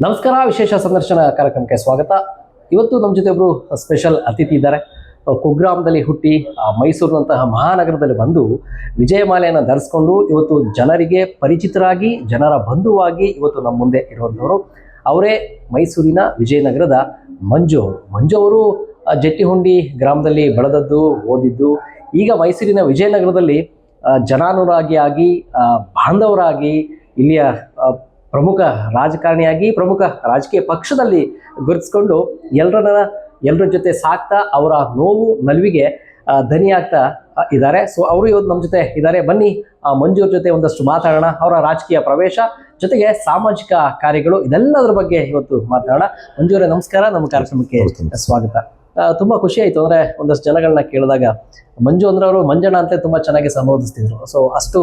ನಮಸ್ಕಾರ. ವಿಶೇಷ ಸಂದರ್ಶನ ಕಾರ್ಯಕ್ರಮಕ್ಕೆ ಸ್ವಾಗತ. ಇವತ್ತು ನಮ್ಮ ಜೊತೆ ಒಬ್ಬರು ಸ್ಪೆಷಲ್ ಅತಿಥಿ ಇದ್ದಾರೆ. ಕುಗ್ರಾಮದಲ್ಲಿ ಹುಟ್ಟಿ ಮೈಸೂರಿನಂತಹ ಮಹಾನಗರದಲ್ಲಿ ಬಂದು ವಿಜಯಮಾಲೆಯನ್ನು ಧರಿಸ್ಕೊಂಡು ಇವತ್ತು ಜನರಿಗೆ ಪರಿಚಿತರಾಗಿ ಜನರ ಬಂಧುವಾಗಿ ಇವತ್ತು ನಮ್ಮ ಮುಂದೆ ಇರುವಂಥವರು ಅವರೇ ಮೈಸೂರಿನ ವಿಜಯನಗರದ ಮಂಜು ಅವರು. ಮಂಜು ಅವರು ಜಟ್ಟಿಹುಂಡಿ ಗ್ರಾಮದಲ್ಲಿ ಬೆಳೆದದ್ದು, ಓದಿದ್ದು, ಈಗ ಮೈಸೂರಿನ ವಿಜಯನಗರದಲ್ಲಿ ಜನಾನುರಾಗಿಯಾಗಿ, ಬಾಂಧವರಾಗಿ, ಇಲ್ಲಿಯ ಪ್ರಮುಖ ರಾಜಕಾರಣಿಯಾಗಿ, ಪ್ರಮುಖ ರಾಜಕೀಯ ಪಕ್ಷದಲ್ಲಿ ಗುರುತಿಸ್ಕೊಂಡು ಎಲ್ಲರ ಜೊತೆ ಸಾಕ್ತಾ ಅವರ ನೋವು ನಲಿವಿಗೆ ದನಿಯಾಗ್ತಾ ಇದ್ದಾರೆ. ಸೊ ಅವರು ಇವತ್ತು ನಮ್ಮ ಜೊತೆ ಇದ್ದಾರೆ. ಬನ್ನಿ ಮಂಜು ಅವ್ರ ಜೊತೆ ಒಂದಷ್ಟು ಮಾತಾಡೋಣ. ಅವರ ರಾಜಕೀಯ ಪ್ರವೇಶ ಜೊತೆಗೆ ಸಾಮಾಜಿಕ ಕಾರ್ಯಗಳು, ಇದೆಲ್ಲದರ ಬಗ್ಗೆ ಇವತ್ತು ಮಾತಾಡೋಣ. ಮಂಜು ಅವರೇ ನಮಸ್ಕಾರ, ನಮ್ಮ ಕಾರ್ಯಕ್ರಮಕ್ಕೆ ಸ್ವಾಗತ. ತುಂಬ ಖುಷಿ ಆಯಿತು. ಅಂದರೆ ಒಂದಷ್ಟು ಜನಗಳನ್ನ ಕೇಳಿದಾಗ ಮಂಜು ಅಂದ್ರೆ ಅವರು ಮಂಜಣ್ಣ ಅಂತ ತುಂಬ ಚೆನ್ನಾಗಿ ಸಂಬೋಧಿಸ್ತಿದ್ರು. ಸೊ ಅಷ್ಟು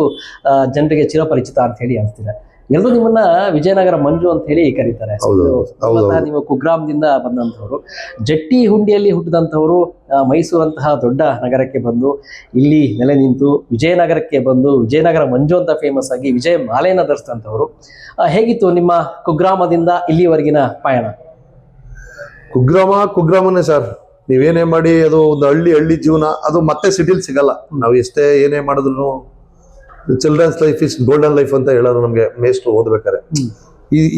ಜನರಿಗೆ ಚಿರಪರಿಚಿತ ಅಂತ ಹೇಳಿ ಅನಿಸ್ತಿದೆ. ಎಲ್ಲರೂ ನಿಮ್ಮನ್ನ ವಿಜಯನಗರ ಮಂಜು ಅಂತ ಹೇಳಿ ಕರೀತಾರೆ. ನೀವು ಕುಗ್ರಾಮದಿಂದ ಬಂದಂಥವ್ರು, ಜಟ್ಟಿ ಹುಂಡಿಯಲ್ಲಿ ಹುಟ್ಟಿದಂಥವ್ರು, ಮೈಸೂರಂತಹ ದೊಡ್ಡ ನಗರಕ್ಕೆ ಬಂದು ಇಲ್ಲಿ ನೆಲೆ ನಿಂತು ವಿಜಯನಗರಕ್ಕೆ ಬಂದು ವಿಜಯನಗರ ಮಂಜು ಅಂತ ಫೇಮಸ್ ಆಗಿ ವಿಜಯ ಮಾಲೆಯನ್ನು ಧರಿಸಿದಂಥವ್ರು. ಹೇಗಿತ್ತು ನಿಮ್ಮ ಕುಗ್ರಾಮದಿಂದ ಇಲ್ಲಿವರೆಗಿನ ಪಯಣ? ಕುಗ್ರಾಮನೇ ಸರ್. ನೀವೇನೇ ಮಾಡಿ ಅದು ಒಂದು ಹಳ್ಳಿ ಜೀವನ, ಅದು ಮತ್ತೆ ಸಿಟಿಲಿ ಸಿಗಲ್ಲ. ನಾವು ಎಷ್ಟೇ ಏನೇ ಮಾಡಿದ್ರು children's life is golden life ಅಂತ ಹೇಳೋದು ನಮ್ಗೆ ಮೇಷ್ಟ್ರು ಓದ್ಬೇಕಾರೆ.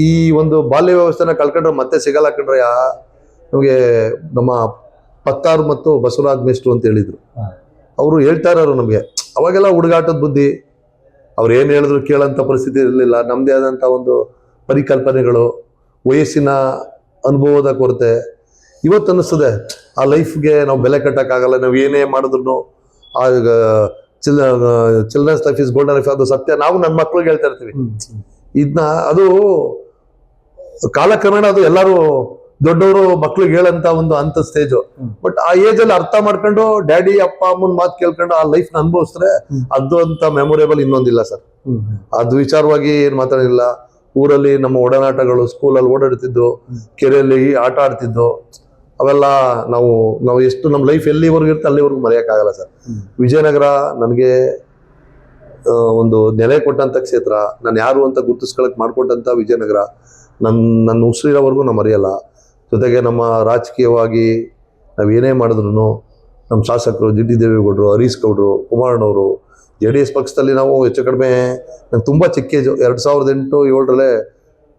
ಈ ಒಂದು ಬಾಲ್ಯ ವ್ಯವಸ್ಥೆನ ಕಳ್ಕೊಂಡ್ರೆ ಮತ್ತೆ ಸಿಗಲ್ಲ ಕಂಡ್ರೆ. ನಮಗೆ ನಮ್ಮ ಪತ್ತಾರು ಮತ್ತು ಬಸವರಾಜ್ ಮೇಷ್ಟ್ರು ಅಂತ ಹೇಳಿದ್ರು. ಅವರು ಹೇಳ್ತಾ ಇರೋರು ನಮ್ಗೆ, ಅವಾಗೆಲ್ಲ ಹುಡುಗಾಟದ ಬುದ್ಧಿ, ಅವ್ರು ಏನ್ ಹೇಳಿದ್ರು ಕೇಳೋಂಥ ಪರಿಸ್ಥಿತಿ ಇರಲಿಲ್ಲ. ನಮ್ದೇ ಆದಂತ ಒಂದು ಪರಿಕಲ್ಪನೆಗಳು, ವಯಸ್ಸಿನ ಅನುಭವದ ಕೊರತೆ. ಇವತ್ತು ಅನ್ನಿಸ್ತದೆ ಆ ಲೈಫ್ಗೆ ನಾವು ಬೆಲೆ ಕಟ್ಟಕ್ಕಾಗಲ್ಲ. ನಾವು ಏನೇ ಮಾಡಿದ್ರು children's life is golden life, ಅದು ಸತ್ಯ. ನಾವು ನನ್ನ ಮಕ್ಳಿಗೆ ಹೇಳ್ತಾ ಇರ್ತೀವಿ ಇದನ್ನ. ಅದು ಕಾಲಕ್ರಮೇಣ ಅದು ಎಲ್ಲರೂ ದೊಡ್ಡವರು ಮಕ್ಳಿಗೆ ಹೇಳಂತ ಒಂದು ಅಂತ ಸ್ಟೇಜು. ಬಟ್ ಆ ಏಜ್ ಅಲ್ಲಿ ಅರ್ಥ ಮಾಡ್ಕೊಂಡು ಡ್ಯಾಡಿ ಅಪ್ಪ ಅಮ್ಮನ ಮಾತು ಕೇಳ್ಕೊಂಡು ಆ ಲೈಫ್ ನ ಅನುಭವಿಸಿದ್ರೆ ಅದು ಅಂತ ಮೆಮೊರೇಬಲ್ ಇನ್ನೊಂದಿಲ್ಲ ಸರ್. ಅದು ವಿಚಾರವಾಗಿ ಏನ್ ಮಾತಾಡಿಲ್ಲ. ಊರಲ್ಲಿ ನಮ್ಮ ಒಡನಾಟಗಳು, ಸ್ಕೂಲಲ್ಲಿ ಓಡಾಡ್ತಿದ್ದು, ಕೆರೆಯಲ್ಲಿ ಆಟ ಆಡ್ತಿದ್ದು, ಅವೆಲ್ಲ ನಾವು ಎಷ್ಟು ನಮ್ಮ ಲೈಫ್ ಎಲ್ಲಿವರೆಗೂ ಇರುತ್ತೆ ಅಲ್ಲಿವರೆಗೂ ಮರೆಯೋಕ್ಕಾಗಲ್ಲ ಸರ್. ವಿಜಯನಗರ ನನಗೆ ಒಂದು ನೆಲೆ ಕೊಟ್ಟಂತ ಕ್ಷೇತ್ರ. ನಾನು ಯಾರು ಅಂತ ಗುರುತಿಸ್ಕೊಳಕ್ ಮಾಡ್ಕೊಟ್ಟಂತ ವಿಜಯನಗರ ನನ್ನ ಉಸಿರಿರೋವರೆಗೂ ನಾವು ಮರೆಯಲ್ಲ. ಜೊತೆಗೆ ನಮ್ಮ ರಾಜಕೀಯವಾಗಿ ನಾವೇನೇ ಮಾಡಿದ್ರು ನಮ್ಮ ಶಾಸಕರು ಜಿ ಟಿ ದೇವೇಗೌಡರು, ಹರೀಶ್ ಗೌಡರು, ಕುಮಾರಣ್ಣವರು, JDS ಪಕ್ಷದಲ್ಲಿ ನಾವು ಹೆಚ್ಚು ಕಡಿಮೆ, ನಂಗೆ ತುಂಬ ಚಿಕ್ಕ ಏಜು, 2008-7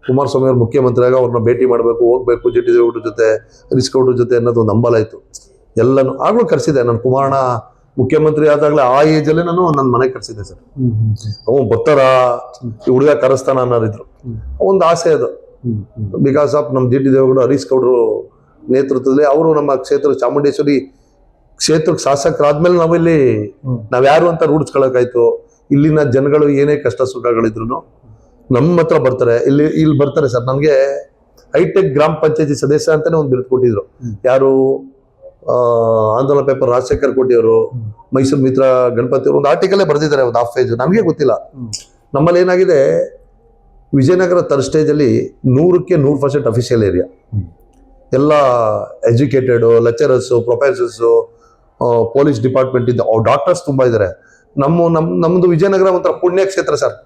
ಕುಮಾರಸ್ವಾಮಿ ಅವರು ಮುಖ್ಯಮಂತ್ರಿ ಆಗ ಅವ್ರನ್ನ ಭೇಟಿ ಮಾಡಬೇಕು, ಹೋಗ್ಬೇಕು, ಜಿ ಟಿ ದೇವೇಗೌಡರ ಜೊತೆ, ಹರೀಶ್ ಗೌಡ್ರ ಜೊತೆ ಅನ್ನೋದು ಒಂದು ಹಂಬಲ ಇತ್ತು. ಎಲ್ಲನೂ ಆಗ್ಲೂ ಕರೆಸಿದೆ. ನಾನು ಕುಮಾರಣ್ಣ ಮುಖ್ಯಮಂತ್ರಿ ಆದಾಗಲೇ ಆ ಏಜಲ್ಲೇ ನಾನು ನನ್ನ ಮನೆಗೆ ಕರೆಸಿದ್ದೆ ಸರ್. ಅವ್ ಬರ್ತಾರ ಈ ಹುಡುಗ ಕರೆಸ್ತಾನ ಅನ್ನೋರಿದ್ರು. ಒಂದು ಆಸೆ ಅದು. ಬಿಕಾಸ್ ಆಫ್ ನಮ್ಮ ಜಿ ಟಿ ದೇವೇಗೌಡ, ಹರೀಶ್ ಗೌಡರು ನೇತೃತ್ವದಲ್ಲಿ ಅವರು ನಮ್ಮ ಕ್ಷೇತ್ರ ಚಾಮುಂಡೇಶ್ವರಿ ಕ್ಷೇತ್ರಕ್ಕೆ ಶಾಸಕರಾದ್ಮೇಲೆ ನಾವ್ಯಾರು ಅಂತ ರೂಢಿಸ್ಕೊಳಕಾಯ್ತು. ಇಲ್ಲಿನ ಜನಗಳು ಏನೇ ಕಷ್ಟ ಸುಖಗಳಿದ್ರು ನಮ್ಮ ಹತ್ರ ಬರ್ತಾರೆ. ಇಲ್ಲಿ ಬರ್ತಾರೆ ಸರ್. ನನಗೆ ಹೈಟೆಕ್ ಗ್ರಾಮ ಪಂಚಾಯತಿ ಸದಸ್ಯ ಅಂತಾನೆ ಒಂದು ಬಿರುದು ಕೊಟ್ಟಿದ್ರು. ಯಾರು ಆಂದೋಲನ ಪೇಪರ್ ರಾಜಶೇಖರ್ ಕೋಟಿಯವರು, ಮೈಸೂರು ಮಿತ್ರ ಗಣಪತಿ ಅವರು ಒಂದು ಆರ್ಟಿಕಲ್ಲೇ ಬರೆದಿದ್ದಾರೆ, ಒಂದು ಹಾಫ್ ಪೇಜ್. ನನಗೆ ಗೊತ್ತಿಲ್ಲ. ನಮ್ಮಲ್ಲಿ ಏನಾಗಿದೆ, ವಿಜಯನಗರ ಥರ್ಡ್ ಸ್ಟೇಜಲ್ಲಿ 100% ಅಫಿಷಿಯಲ್ ಏರಿಯಾ. ಎಲ್ಲ educated lecturers, professors, police department ಇದ್ದ ಡಾಕ್ಟರ್ಸ್ ತುಂಬಾ ಇದ್ದಾರೆ. ನಮ್ದು ವಿಜಯನಗರ ಒಂಥರ ಪುಣ್ಯ ಕ್ಷೇತ್ರ ಸರ್.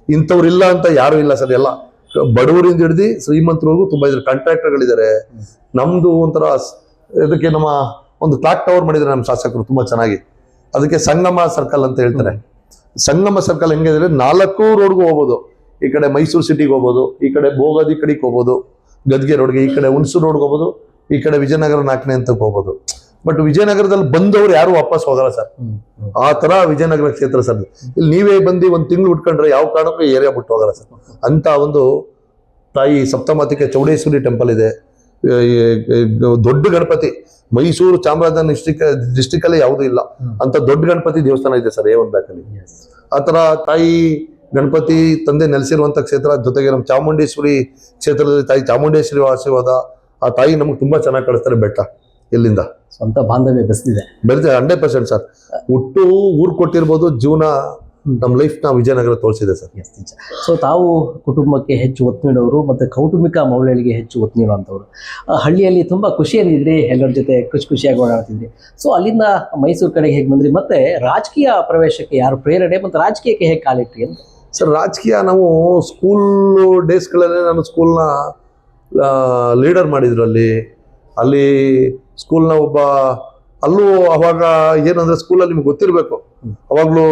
ಇಂಥವ್ರು ಇಲ್ಲ ಅಂತ ಯಾರು ಇಲ್ಲ ಸರ್. ಎಲ್ಲ ಬಡವರಿಂದ ಹಿಡಿದು ಶ್ರೀಮಂತರಿಗೂ ತುಂಬಾ ಇದ್ದಾರೆ, ಕಾಂಟ್ರಾಕ್ಟರ್ಗಳಿದ್ದಾರೆ. ನಮ್ದು ಒಂಥರ ಇದಕ್ಕೆ ನಮ್ಮ ಒಂದು ಕ್ಲಾಕ್ ಟವರ್ ಮಾಡಿದ್ದಾರೆ ನಮ್ಮ ಶಾಸಕರು ತುಂಬಾ ಚೆನ್ನಾಗಿ. ಅದಕ್ಕೆ ಸಂಗಮ ಸರ್ಕಲ್ ಅಂತ ಹೇಳ್ತಾರೆ. ಸಂಗಮ ಸರ್ಕಲ್ ಹೆಂಗಿದ್ರೆ 4 ರೋಡ್ಗೂ ಹೋಗ್ಬೋದು. ಈ ಕಡೆ ಮೈಸೂರು ಸಿಟಿಗೆ ಹೋಗ್ಬೋದು, ಈ ಕಡೆ ಭೋಗಾದಿ ಕಡೆಗೆ ಹೋಗ್ಬೋದು, ಗದ್ಗೆ ರೋಡ್ಗೆ, ಈ ಕಡೆ ಹುಣಸೂರು ರೋಡ್ಗೆ ಹೋಗ್ಬೋದು, ಈ ಕಡೆ ವಿಜಯನಗರ 4ನೇ ಅಂತಕ್ಕೆ ಹೋಗ್ಬೋದು. ಬಟ್ ವಿಜಯನಗರದಲ್ಲಿ ಬಂದವರು ಯಾರು ವಾಪಸ್ ಹೋಗಲ್ಲ ಸರ್. ಆ ತರ ವಿಜಯನಗರ ಕ್ಷೇತ್ರ ಸರ್. ಇಲ್ಲಿ ನೀವೇ ಬಂದು 1 ತಿಂಗಳು ಉಟ್ಕೊಂಡ್ರೆ ಯಾವ ಕಾರಣಕ್ಕೂ ಏರಿಯಾ ಬಿಟ್ಟು ಹೋಗಲ್ಲ ಸರ್. ಅಂತ ಒಂದು ತಾಯಿ ಸಪ್ತಮಾತಿಕೆ ಚೌಡೇಶ್ವರಿ ಟೆಂಪಲ್ ಇದೆ. ದೊಡ್ಡ ಗಣಪತಿ ಮೈಸೂರು ಚಾಮರಾಜನಗರ ಡಿಸ್ಟಿಕ್ ಅಲ್ಲಿ ಯಾವುದೂ ಇಲ್ಲ ಅಂತ ದೊಡ್ಡ ಗಣಪತಿ ದೇವಸ್ಥಾನ ಇದೆ ಸರ್ A1 ಬ್ಲಾಕಲ್ಲಿ. ಆ ತರ ತಾಯಿ ಗಣಪತಿ ತಂದೆ ನೆಲೆಸಿರುವಂತ ಕ್ಷೇತ್ರ. ಜೊತೆಗೆ ನಮ್ಮ ಚಾಮುಂಡೇಶ್ವರಿ ಕ್ಷೇತ್ರದಲ್ಲಿ ತಾಯಿ ಚಾಮುಂಡೇಶ್ವರಿ ಆಶೀರ್ವಾದ. ಆ ತಾಯಿ ನಮ್ಗೆ ತುಂಬಾ ಚೆನ್ನಾಗಿ ಕಳಿಸ್ತಾರೆ ಬೆಟ್ಟ. ಎಲ್ಲಿಂದ ಸ್ವಂತ ಬಾಂಧವ್ಯ ಬೆಳೆದಿದೆ 100% ಸರ್. ಹುಟ್ಟು ಊರು ಕೊಟ್ಟಿರ್ಬೋದು, ಜೀವನ ನಮ್ಮ ಲೈಫ್ ನ ವಿಜಯನಗರ ತೋರಿಸಿದೆ ಸರ್. ಸೊ ತಾವು ಕುಟುಂಬಕ್ಕೆ ಹೆಚ್ಚು ಒತ್ತು ನೀಡೋರು ಮತ್ತು ಕೌಟುಂಬಿಕ ಮೌಲ್ಯಗಳಿಗೆ ಹೆಚ್ಚು ಒತ್ತು ನೀಡುವಂಥವ್ರು. ಹಳ್ಳಿಯಲ್ಲಿ ತುಂಬ ಖುಷಿಯಲ್ಲಿದ್ರಿ, ಎಲ್ಲರ ಜೊತೆ ಖುಷಿಯಾಗಿ ಓಡಾಡ್ತಿದ್ರಿ. ಸೊ ಅಲ್ಲಿಂದ ಮೈಸೂರು ಕಡೆಗೆ ಹೇಗೆ ಬಂದ್ರಿ? ಮತ್ತೆ ರಾಜಕೀಯ ಪ್ರವೇಶಕ್ಕೆ ಯಾರು ಪ್ರೇರಣೆ ಮತ್ತು ರಾಜಕೀಯಕ್ಕೆ ಹೇಗೆ ಕಾಲಿಟ್ರಿ ಅಂತ? ಸರ್ ರಾಜಕೀಯ ನಾವು ಸ್ಕೂಲ್ ಡೇಸ್ಗಳಲ್ಲೇ ನಾನು ಸ್ಕೂಲ್ನ ಲೀಡರ್ ಮಾಡಿದ್ರು ಅಲ್ಲಿ ಸ್ಕೂಲ್ನ ಒಬ್ಬ ಅಲ್ಲೂ ಅವಾಗ ಏನಂದ್ರೆ ಸ್ಕೂಲಲ್ಲಿ ನಿಮ್ಗೆ ಗೊತ್ತಿರಬೇಕು, ಅವಾಗ್ಲೂ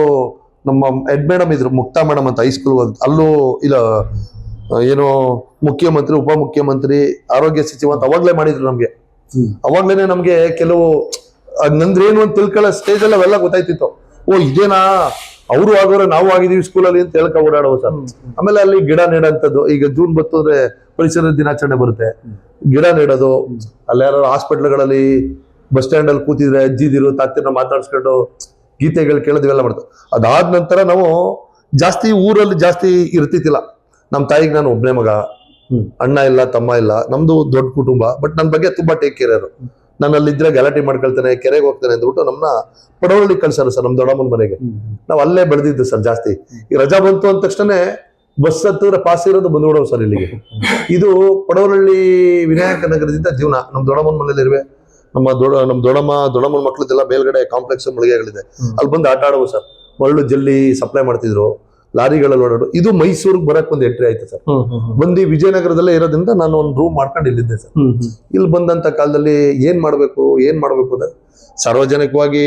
ನಮ್ಮ ಹೆಡ್ ಮೇಡಮ್ ಇದ್ರು, ಮುಕ್ತಾ ಮೇಡಮ್ ಅಂತ ಹೈಸ್ಕೂಲ್ ಅಲ್ಲೂ ಇಲ್ಲ ಏನೋ ಮುಖ್ಯಮಂತ್ರಿ, ಉಪಮುಖ್ಯಮಂತ್ರಿ, ಆರೋಗ್ಯ ಸಚಿವ ಅಂತ ಅವಾಗ್ಲೇ ಮಾಡಿದ್ರು ನಮ್ಗೆ. ಅವಾಗ್ಲೇನೆ ನಮ್ಗೆ ಕೆಲವು ನಂದ್ರೆ ಏನು ಅಂತ ತಿಳ್ಕೊಳ್ಳೋ ಸ್ಟೇಜ್ ಅಲ್ಲಿ ಅವೆಲ್ಲ ಗೊತ್ತಾಯ್ತಿತ್ತು. ಓ ಇದೇನಾ, ಅವರು ಆಗೋರೆ ನಾವು ಆಗಿದೀವಿ ಸ್ಕೂಲಲ್ಲಿ ಅಂತ ಹೇಳ್ಕ ಓಡಾಡುವ ಸರ್. ಆಮೇಲೆ ಅಲ್ಲಿ ಗಿಡ ನೆಡೋಂಥದ್ದು, ಈಗ ಜೂನ್ ಬರ್ತಂದ್ರೆ ಪರಿಸರ ದಿನಾಚರಣೆ ಬರುತ್ತೆ, ಗಿಡ ನೆಡೋದು, ಅಲ್ಲಿ ಯಾರು ಹಾಸ್ಪಿಟ್ಲ್ಗಳಲ್ಲಿ ಬಸ್ ಸ್ಟ್ಯಾಂಡ್ ಅಲ್ಲಿ ಕೂತಿದ್ರೆ ಅಜ್ಜಿದಿರು ತಾತಿನ ಮಾತಾಡ್ಸ್ಕೊಂಡು ಗೀತೆಗಳು ಕೇಳೋದು ಇವೆಲ್ಲ ಮಾಡ್ತಾರೆ. ಅದಾದ ನಂತರ ನಾವು ಜಾಸ್ತಿ ಊರಲ್ಲಿ ಜಾಸ್ತಿ ಇರ್ತಿತ್ತಿಲ್ಲ. ನಮ್ಮ ತಾಯಿಗೆ ನಾನು ಒಬ್ಬನೇ ಮಗ, ಅಣ್ಣ ಇಲ್ಲ ತಮ್ಮ ಇಲ್ಲ, ನಮ್ದು ದೊಡ್ಡ ಕುಟುಂಬ. ಬಟ್ ನನ್ನ ಬಗ್ಗೆ ತುಂಬಾ ಟೇಕ್ ಕೇರ್ ಅವರು. ನಾನು ಅಲ್ಲಿದ್ರೆ ಗಲಾಟೆ ಮಾಡ್ಕೊಳ್ತೇನೆ, ಕೆರೆಗೆ ಹೋಗ್ತೇನೆ ಅಂದ್ಬಿಟ್ಟು ನಮ್ಮನ್ನ ಪಡವಳ್ಳಿ ಕಳ್ಸಾರ ಸರ್, ನಮ್ಮ ದೊಡ್ಡಮ್ಮನ ಮನೆಗೆ. ನಾವು ಅಲ್ಲೇ ಬೆಳೆದಿದ್ದು ಸರ್ ಜಾಸ್ತಿ. ಈ ರಜಾ ಬಂತು ಅಂದ ತಕ್ಷಣ ಬಸ್ ಹತ್ತಿರ ಪಾಸ್ ಇರೋದು ಬಂದ್ಬಿಡೋರು ಸರ್ ಇಲ್ಲಿಗೆ. ಇದು ಪಡವಳ್ಳಿ ವಿನಾಯಕ ನಗರದಿಂದ ಜೀವನ. ನಮ್ಮ ದೊಡ್ಡಮ್ಮನ ಮನೇಲಿ ಇರುವೆ, ನಮ್ಮ ದೊಡ್ಡಮ್ಮನ ಮಕ್ಳದ್ದೆಲ್ಲ ಮೇಲ್ಗಡೆ ಕಾಂಪ್ಲೆಕ್ಸ್ ಮಳಿಗೆಗಳಿದೆ, ಅಲ್ಲಿ ಬಂದು ಆಟ ಆಡುವ ಸರ್. ಮರಳು ಜಲ್ಲಿ ಸಪ್ಲೈ ಮಾಡ್ತಿದ್ರು, ಲಾರಿಗಳಲ್ಲಿ ಓಡಾಡು. ಇದು ಮೈಸೂರಿಗೆ ಬರಕ್ ಒಂದು ಎಂಟ್ರಿ ಆಯ್ತು ಸರ್. ಬಂದು ವಿಜಯನಗರದಲ್ಲೇ ಇರೋದ್ರಿಂದ ನಾನು ಒಂದು ರೂಮ್ ಮಾಡ್ಕೊಂಡು ಇಲ್ಲಿದ್ದೆ ಸರ್. ಇಲ್ಲಿ ಬಂದಂತ ಕಾಲದಲ್ಲಿ ಏನ್ ಮಾಡ್ಬೇಕು ಅಂದ್ರೆ ಸಾರ್ವಜನಿಕವಾಗಿ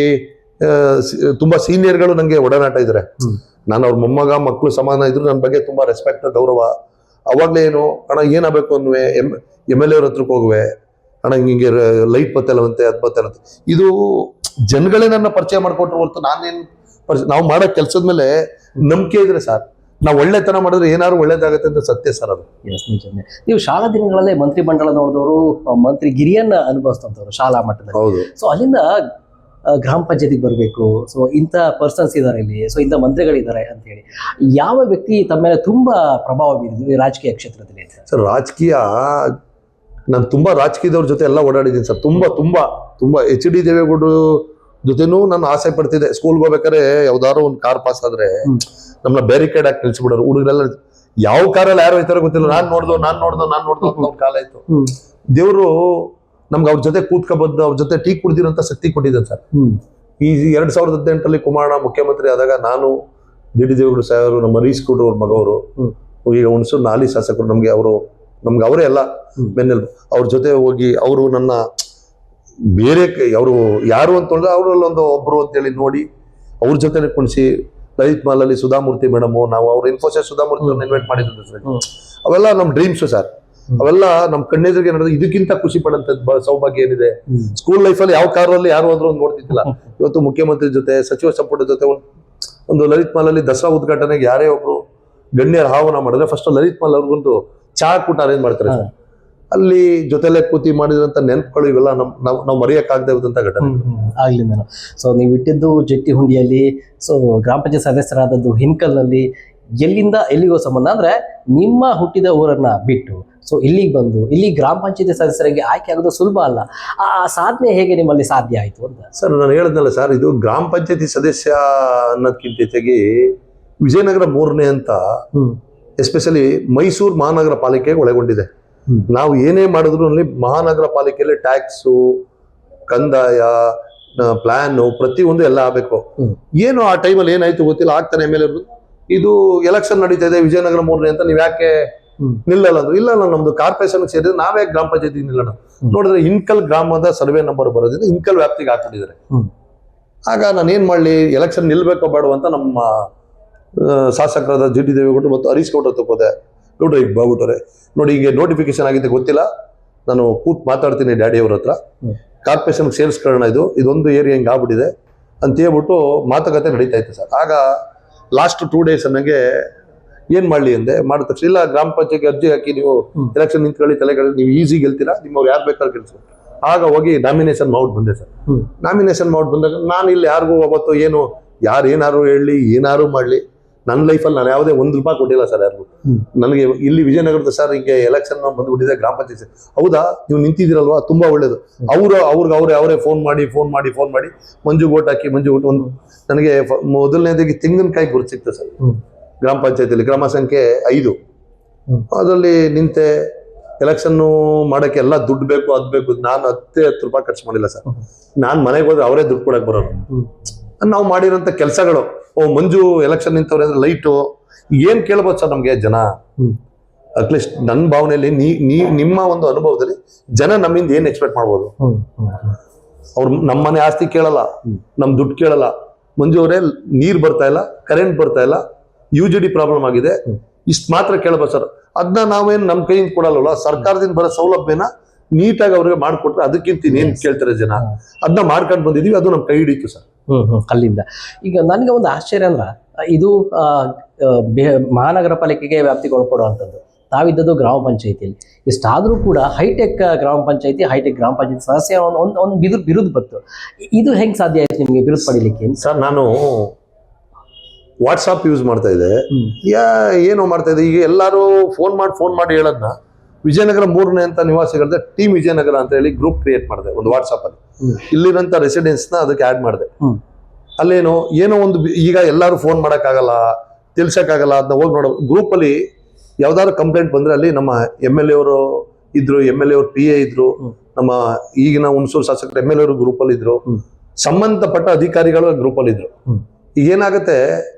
ತುಂಬಾ ಸೀನಿಯರ್ಗಳು ನಂಗೆ ಒಡನಾಟ ಇದ್ದಾರೆ. ನಾನು ಅವ್ರ ಮೊಮ್ಮಗ ಮಕ್ಕಳು ಸಮಾನ ಇದ್ರು, ನನ್ನ ಬಗ್ಗೆ ತುಂಬಾ ರೆಸ್ಪೆಕ್ಟ್ ಗೌರವ. ಅವಾಗ್ಲೇ ಏನು ಅಣ್ಣ ಏನಾಗಬೇಕು ಅನ್ನುವೆ, MLA ಅವ್ರ ಹತ್ರಕ್ಕೆ ಹೋಗುವೆ, ಅಣ್ಣ ಹಿಂಗೆ ಲೈಟ್ ಬತ್ತಲ್ಲವಂತೆ ಅದ್ ಬತ್ತಲ್ಲಂತೆ. ಇದು ಜನಗಳೇ ನನ್ನ ಪರಿಚಯ ಮಾಡ್ಕೊಟ್ರು ಹೊರತು ನಾವು ಮಾಡೋ ಕೆಲ್ಸದ ಮೇಲೆ ನಂಬಿಕೆ ಇದ್ರೆ ಸರ್, ನಾವು ಒಳ್ಳೆತನ ಮಾಡಿದ್ರೆ ಏನಾದ್ರು ಒಳ್ಳೇದಾಗತ್ತೆ ಅಂತ ಸತ್ಯ ಸರ್ ಅದು. ನಿಜನೇ. ನೀವು ಶಾಲಾ ದಿನಗಳಲ್ಲೇ ಮಂತ್ರಿ ಮಂಡಲ ನೋಡಿದವರು, ಮಂತ್ರಿ ಗಿರಿಯನ್ನ ಅನುಭವಿಸ್ತಂತವ್ರು ಶಾಲಾ ಮಟ್ಟದಲ್ಲಿ. ಹೌದು. ಸೊ ಅಲ್ಲಿಂದ ಗ್ರಾಮ ಪಂಚಾಯತಿಗೆ ಬರಬೇಕು, ಸೊ ಇಂಥ ಪರ್ಸನ್ಸ್ ಇದ್ದಾರೆ ಇಲ್ಲಿ, ಸೊ ಇಂಥ ಮಂತ್ರಿಗಳಿದ್ದಾರೆ ಅಂತ ಹೇಳಿ ಯಾವ ವ್ಯಕ್ತಿ ತಮ್ಮ ಮೇಲೆ ತುಂಬಾ ಪ್ರಭಾವ ಬೀರಿದ್ರು ಈ ರಾಜಕೀಯ ಕ್ಷೇತ್ರದಲ್ಲಿ? ಸರ್ ರಾಜಕೀಯ, ನಾನು ತುಂಬಾ ರಾಜಕೀಯದವ್ರ ಜೊತೆ ಎಲ್ಲ ಓಡಾಡಿದ್ದೀನಿ ಸರ್. ತುಂಬಾ HD ದೇವೇಗೌಡರು ಜೊತೆನೂ ನಾನು ಆಸೆ ಪಡ್ತಿದ್ದೆ. ಸ್ಕೂಲ್ಗೆ ಹೋಗ್ಬೇಕಾದ್ರೆ ಯಾವ್ದಾದ್ರು ಒಂದು ಕಾರ್ ಪಾಸ್ ಆದ್ರೆ ನಮ್ಮನ್ನ ಬ್ಯಾರಿಕೇಡ್ ಹಾಕಿ ನಿಲ್ಸ್ಬಿಡೋರು. ಹುಡುಗರೆಲ್ಲ ಯಾವ ಕಾರಲ್ಲಿ ಯಾರು ಹೋಯ್ತಾರೋ ಗೊತ್ತಿಲ್ಲ, ನಾನ್ ನೋಡ್ದು ಅಂತ ಕಾಲ ಆಯ್ತು. ದೇವ್ರು ನಮ್ಗೆ ಅವ್ರ ಜೊತೆ ಕೂತ್ಕೊಬಂದು ಅವ್ರ ಜೊತೆ ಟೀ ಕುಡ್ದಿರೋಂತ ಶಕ್ತಿ ಕೊಟ್ಟಿದ್ದಾನೆ ಸರ್. ಈ 2018 ಕುಮಾರಣ್ಣ ಮುಖ್ಯಮಂತ್ರಿ ಆದಾಗ ನಾನು, D ದೇವೇಗೌಡ ಸಾಹೇಬರು, ನಮ್ಮ ಹರೀಶ್ ಗೌಡ್ರು ಅವ್ರ ಮಗವರು, ಈಗ ಹುಣಸೂರು ನಾಲಿ ಶಾಸಕರು, ನಮ್ಗೆ ಅವರೇ ಎಲ್ಲ ಬೆನ್ನೆಲ್. ಅವ್ರ ಜೊತೆ ಹೋಗಿ ಅವರು ನನ್ನ ಬೇರೆ ಅವರು ಯಾರು ಅಂತ ಹೇಳಿದ್ರೆ ಅವರಲ್ಲಿ ಒಬ್ರು ಅಂತೇಳಿ ನೋಡಿ ಅವ್ರ ಜೊತೆ ಕುಣಿಸಿ, ಲಲಿತ್ ಮಾಲಲ್ಲಿ ಸುಧಾಮೂರ್ತಿ ಮೇಡಮ್, ನಾವು ಅವ್ರ ಇನ್ಫೋಸಿಸ್ ಸುಧಾಮೂರ್ತಿ ಅವ್ರನ್ನ ಇನ್ವೈಟ್ ಮಾಡಿದ್ರು ಸರ್. ಅವೆಲ್ಲ ನಮ್ ಡ್ರೀಮ್ಸ್ ಸರ್. ಅವೆಲ್ಲ ನಮ್ ಕಣ್ಣೆದುರಿಗೆ ನಡೆದು ಇದಕ್ಕಿಂತ ಖುಷಿ ಪಡಂತದ್ದು ಸೌಭಾಗ್ಯ ಏನಿದೆ. ಸ್ಕೂಲ್ ಲೈಫಲ್ಲಿ ಯಾವ ಕಾರಲ್ಲಿ ಯಾರು ಹೋದ್ರು ಒಂದು ನೋಡ್ತಿದ್ದಿಲ್ಲ. ಇವತ್ತು ಮುಖ್ಯಮಂತ್ರಿ ಜೊತೆ, ಸಚಿವ ಸಂಪುಟದ ಜೊತೆ ಒಂದು ಲಲಿತ್ ಮಾಲಲ್ಲಿ ದಸರಾ ಉದ್ಘಾಟನೆಗೆ ಯಾರೇ ಒಬ್ರು ಗಣ್ಯರ ಆಹ್ವಾನ ಮಾಡಿದ್ರೆ ಫಸ್ಟ್ ಲಲಿತ್ ಮಾಲ್ ಅವ್ರಿಗೊಂದು ಚಾ ಕೂಟ ಅರೇಂಜ್ ಮಾಡ್ತಾರೆ ಸರ್. ಅಲ್ಲಿ ಜೊತೆಲೆ ಕೂತಿ ಮಾಡಿದಂತ ನೆನಪುಗಳು ಇವೆಲ್ಲ ನಾವು ಮರೆಯಕ್ಕಾಗದೇ ಇರುವಂತ ಘಟನೆ ಆಗ್ಲಿಂದ. ಸೊ ನೀವು ಇಟ್ಟಿದ್ದು ಜಟ್ಟಿಹುಂಡಿಯಲ್ಲಿ, ಸೊ ಗ್ರಾಮ ಪಂಚಾಯತ್ ಸದಸ್ಯರಾದದ್ದು ಹಿನ್ಕಲ್ನಲ್ಲಿ. ಎಲ್ಲಿಂದ ಎಲ್ಲಿಗೋ ಸಂಬಂಧ ಅಂದ್ರೆ ನಿಮ್ಮ ಹುಟ್ಟಿದ ಊರನ್ನ ಬಿಟ್ಟು ಸೊ ಇಲ್ಲಿಗೆ ಬಂದು ಇಲ್ಲಿ ಗ್ರಾಮ ಪಂಚಾಯತಿ ಸದಸ್ಯರಿಗೆ ಆಯ್ಕೆ ಆಗೋದು ಸುಲಭ ಅಲ್ಲ. ಆ ಸಾಧನೆ ಹೇಗೆ ನಿಮ್ಮಲ್ಲಿ ಸಾಧ್ಯ ಆಯ್ತು ಅಂತ? ಸರ್ ನಾನು ಹೇಳಿದ್ನಲ್ಲ ಸರ್, ಇದು ಗ್ರಾಮ ಪಂಚಾಯತಿ ಸದಸ್ಯ ಅನ್ನೋದಕ್ಕಿಂತ ಜೊತೆಗೆ ವಿಜಯನಗರ 3ನೇ ಅಂತ ಎಸ್ಪೆಷಲಿ ಮೈಸೂರು ಮಹಾನಗರ ಪಾಲಿಕೆಗೆ ಒಳಗೊಂಡಿದೆ. ನಾವು ಏನೇ ಮಾಡಿದ್ರು ಅಲ್ಲಿ ಮಹಾನಗರ ಪಾಲಿಕೆಯಲ್ಲಿ ಟ್ಯಾಕ್ಸು, ಕಂದಾಯ, ಪ್ಲಾನ್ ಪ್ರತಿಯೊಂದು ಎಲ್ಲ ಆಗ್ಬೇಕು. ಏನು ಆ ಟೈಮಲ್ಲಿ ಏನಾಯ್ತು ಗೊತ್ತಿಲ್ಲ, ಆಗ್ತಾನೆ MLA ಇದು ಎಲೆಕ್ಷನ್ ನಡೀತಾ ಇದೆ ವಿಜಯನಗರ 3ನೇ ಅಂತ, ನೀವ್ ಯಾಕೆ ನಿಲ್ಲಲ್ಲ ಅಂದ್ರು. ಇಲ್ಲ ನಮ್ದು ಕಾರ್ಪೊರೇಷನ್ ಸೇರಿದ್ರೆ ನಾವೇ ಗ್ರಾಮ ಪಂಚಾಯತಿ ನಿಲ್ಲೋಣ. ನೋಡಿದ್ರೆ ಇನ್ಕಲ್ ಗ್ರಾಮದ ಸರ್ವೆ ನಂಬರ್ ಬರೋದ್ರಿಂದ ಇನ್ಕಲ್ ವ್ಯಾಪ್ತಿಗೆ ಹಾಕೊಂಡಿದ್ದಾರೆ. ಆಗ ನಾನು ಏನ್ ಮಾಡ್ಲಿ, ಎಲೆಕ್ಷನ್ ನಿಲ್ಬೇಕೋ ಬೇಡ ಅಂತ ನಮ್ಮ ಶಾಸಕರಾದ GT ದೇವೇಗೌಡರು ಮತ್ತು ಹರೀಶ್ ಗೌಡ್ರ ತಗೋದೆ. ನೋಡ್ರಿ ಈಗ ಬಾಗ್ಬಿಟ್ಟವ್ರೆ, ನೋಡಿ ಈಗ ನೋಟಿಫಿಕೇಶನ್ ಆಗಿದೆ ಗೊತ್ತಿಲ್ಲ, ನಾನು ಕೂತ್ ಮಾತಾಡ್ತೀನಿ ಡ್ಯಾಡಿ ಅವ್ರ ಹತ್ರ, ಕಾರ್ಪೊರೇಷನ್ ಸೇರಿಸ್ಕೊಳ್ಳೋಣ, ಇದೊಂದು ಏರಿಯಾ ಹಿಂಗೆ ಆಗ್ಬಿಟ್ಟಿದೆ ಅಂತ ಹೇಳ್ಬಿಟ್ಟು ಮಾತುಕತೆ ನಡೀತಾ ಇತ್ತು ಸರ್. ಆಗ ಲಾಸ್ಟ್ 2 days ನನಗೆ ಏನ್ ಮಾಡ್ಲಿ ಅಂದೆ. ಮಾಡಿದ ತಕ್ಷಣ ಇಲ್ಲ ಗ್ರಾಮ ಪಂಚಾಯತ್ಗೆ ಅರ್ಜಿ ಹಾಕಿ ನೀವು ಎಲೆಕ್ಷನ್ ನಿಂತ್ಕೊಳ್ಳಿ, ತಲೆಗಳಲ್ಲಿ ನೀವು ಈಸಿ ಗೆಲ್ತೀರಾ, ನಿಮ್ಮವ್ರು ಯಾರು ಬೇಕಾದ್ರೆ ಗೆಲ್ಸು. ಆಗ ಹೋಗಿ ನಾಮಿನೇಷನ್ ಮಾಡ್ಬಿಟ್ಟು ಬಂದೆ ಸರ್. ನಾಮಿನೇಷನ್ ಮಾಡ್ಬಿಟ್ಟು ಬಂದಾಗ ನಾನು ಇಲ್ಲಿ ಯಾರಿಗೂ ಅವತ್ತು ಏನು ಯಾರು ಏನಾರು ಹೇಳಿ ಏನಾರು ಮಾಡ್ಲಿ, ನನ್ನ ಲೈಫಲ್ಲಿ ನಾನು ಯಾವುದೇ ₹1 ಕೊಟ್ಟಿಲ್ಲ ಸರ್ ಯಾರಿಗೂ. ನನಗೆ ಇಲ್ಲಿ ವಿಜಯನಗರದ ಸರ್ ಹಿಂಗೆ ಎಲೆಕ್ಷನ್ ಬಂದ್ಬಿಟ್ಟಿದೆ ಗ್ರಾಮ ಪಂಚಾಯತ್. ಹೌದಾ ನೀವು ನಿಂತಿದ್ದೀರಲ್ವಾ, ತುಂಬಾ ಒಳ್ಳೇದು. ಅವರೇ ಫೋನ್ ಮಾಡಿ ಮಂಜು ಓಟ್ ಹಾಕಿ, ಒಂದು ನನಗೆ ಮೊದಲನೇದಾಗಿ ತೆಂಗಿನಕಾಯಿ ಗುರುತು ಸಿಕ್ತು ಸರ್ ಗ್ರಾಮ ಪಂಚಾಯತಿಯಲ್ಲಿ, ಕ್ರಮ ಸಂಖ್ಯೆ 5. ಅದರಲ್ಲಿ ನಿಂತೆ ಎಲೆಕ್ಷನ್ ಮಾಡಕ್ಕೆ ಎಲ್ಲ ದುಡ್ಡು ಬೇಕು, ಅದ್ ಬೇಕು. ನಾನು ₹10 ಖರ್ಚು ಮಾಡಿಲ್ಲ ಸರ್. ನಾನ್ ಮನೆಗೆ ಹೋದ್ರೆ ಅವರೇ ದುಡ್ಡು ಕೊಡಕ್ ಬರೋರು. ನಾವು ಮಾಡಿರೋಂಥ ಕೆಲಸಗಳು, ಮಂಜು ಎಲೆಕ್ಷನ್ ನಿಂತವ್ರೆ ಅಂದ್ರೆ ಲೈಟು ಏನ್ ಕೇಳ್ಬೋದು ಸರ್ ನಮ್ಗೆ ಜನ. ಅಟ್ಲೀಸ್ಟ್ ನನ್ನ ಭಾವನೆಯಲ್ಲಿ ನಿಮ್ಮ ಒಂದು ಅನುಭವದಲ್ಲಿ ಜನ ನಮ್ಮಿಂದ ಏನ್ ಎಕ್ಸ್ಪೆಕ್ಟ್ ಮಾಡ್ಬೋದು? ಅವ್ರು ನಮ್ಮನೆ ಆಸ್ತಿ ಕೇಳಲ್ಲ, ನಮ್ ದುಡ್ಡು ಕೇಳಲ್ಲ. ಮಂಜು ಅವರೇ, ನೀರ್ ಬರ್ತಾ ಇಲ್ಲ, ಕರೆಂಟ್ ಬರ್ತಾ ಇಲ್ಲ, UGD ಪ್ರಾಬ್ಲಮ್ ಆಗಿದೆ, ಇಷ್ಟು ಮಾತ್ರ ಕೇಳಬಹುದು ಸರ್. ಅದನ್ನ ನಾವೇನ್ ನಮ್ ಕೈಯಿಂದ ಕೊಡಲ್ವಲ್ಲ, ಸರ್ಕಾರದಿಂದ ಬರೋ ಸೌಲಭ್ಯನ ನೀಟಾಗಿ ಅವ್ರಿಗೆ ಮಾಡ್ಕೊಟ್ರೆ ಅದಕ್ಕಿಂತ ಇನ್ನೇನ್ ಕೇಳ್ತಾರೆ ಜನ. ಅದನ್ನ ಮಾಡ್ಕೊಂಡು ಬಂದಿದೀವಿ, ಅದು ನಮ್ ಕೈ ಹಿಡಿತು ಸರ್. ಅಲ್ಲಿಂದ ಈಗ ನನಗೆ ಒಂದು ಆಶ್ಚರ್ಯ ಅಂದ್ರ, ಇದು ಮಹಾನಗರ ಪಾಲಿಕೆಗೆ ವ್ಯಾಪ್ತಿಗೆ ಒಳಪಡುವಂಥದ್ದು. ತಾವಿದ್ದದ್ದು ಗ್ರಾಮ ಪಂಚಾಯತಿಯಲ್ಲಿ. ಇಷ್ಟಾದರೂ ಕೂಡ ಹೈಟೆಕ್ ಗ್ರಾಮ ಪಂಚಾಯತಿ, ಹೈಟೆಕ್ ಗ್ರಾಮ ಪಂಚಾಯತಿ ಸದಸ್ಯ ಒಂದು ಬಿರುದು ಬಂತು. ಇದು ಹೆಂಗ್ ಸಾಧ್ಯ ಆಯ್ತು ನಿಮಗೆ ಬಿರುದು ಪಡಿಲಿಕ್ಕೆ? ಸರ್, ನಾನು ವಾಟ್ಸಾಪ್ ಯೂಸ್ ಮಾಡ್ತಾ ಇದ್ದೆ, ಏನೋ ಮಾಡ್ತಾ ಇದ್ದೆ. ಈಗ ಎಲ್ಲರೂ ಫೋನ್ ಮಾಡಿ ಹೇಳೋದನ್ನ ವಿಜಯನಗರ 3ನೇ ಅಂತ ನಿವಾಸಿಗಳದ ಟೀಮ್ ವಿಜಯನಗರ ಅಂತ ಹೇಳಿ ಗ್ರೂಪ್ ಕ್ರಿಯೇಟ್ ಮಾಡಿದೆ ಒಂದು ವಾಟ್ಸಾಪ್ ಅಲ್ಲಿ. ಇಲ್ಲಿರಂತ ರೆಸಿಡೆನ್ಸ್ ನ ಅದಕ್ಕೆ ಆಡ್ ಮಾಡಿದೆ. ಏನೋ ಒಂದು ಈಗ ಎಲ್ಲರೂ ಫೋನ್ ಮಾಡಕ್ಕಾಗಲ್ಲ, ತಿಳ್ಸಕ್ಕಾಗಲ್ಲ, ಅದನ್ನ ಹೋಗಿ ನೋಡೋ ಗ್ರೂಪ್ ಅಲ್ಲಿ ಯಾವ್ದಾದ್ರು ಕಂಪ್ಲೇಂಟ್ ಬಂದ್ರೆ ಅಲ್ಲಿ ನಮ್ಮ MLA ಅವರು ಇದ್ರು, MLA ಅವ್ರ PA ಇದ್ರು, ನಮ್ಮ ಈಗಿನ ಹುಣಸೂರು ಶಾಸಕರು MLA ಅವರು ಗ್ರೂಪ್ ಅಲ್ಲಿ ಇದ್ರು, ಸಂಬಂಧಪಟ್ಟ ಅಧಿಕಾರಿಗಳು ಗ್ರೂಪ್ ಅಲ್ಲಿ ಇದ್ರು. ಈಗ ಏನಾಗುತ್ತೆ,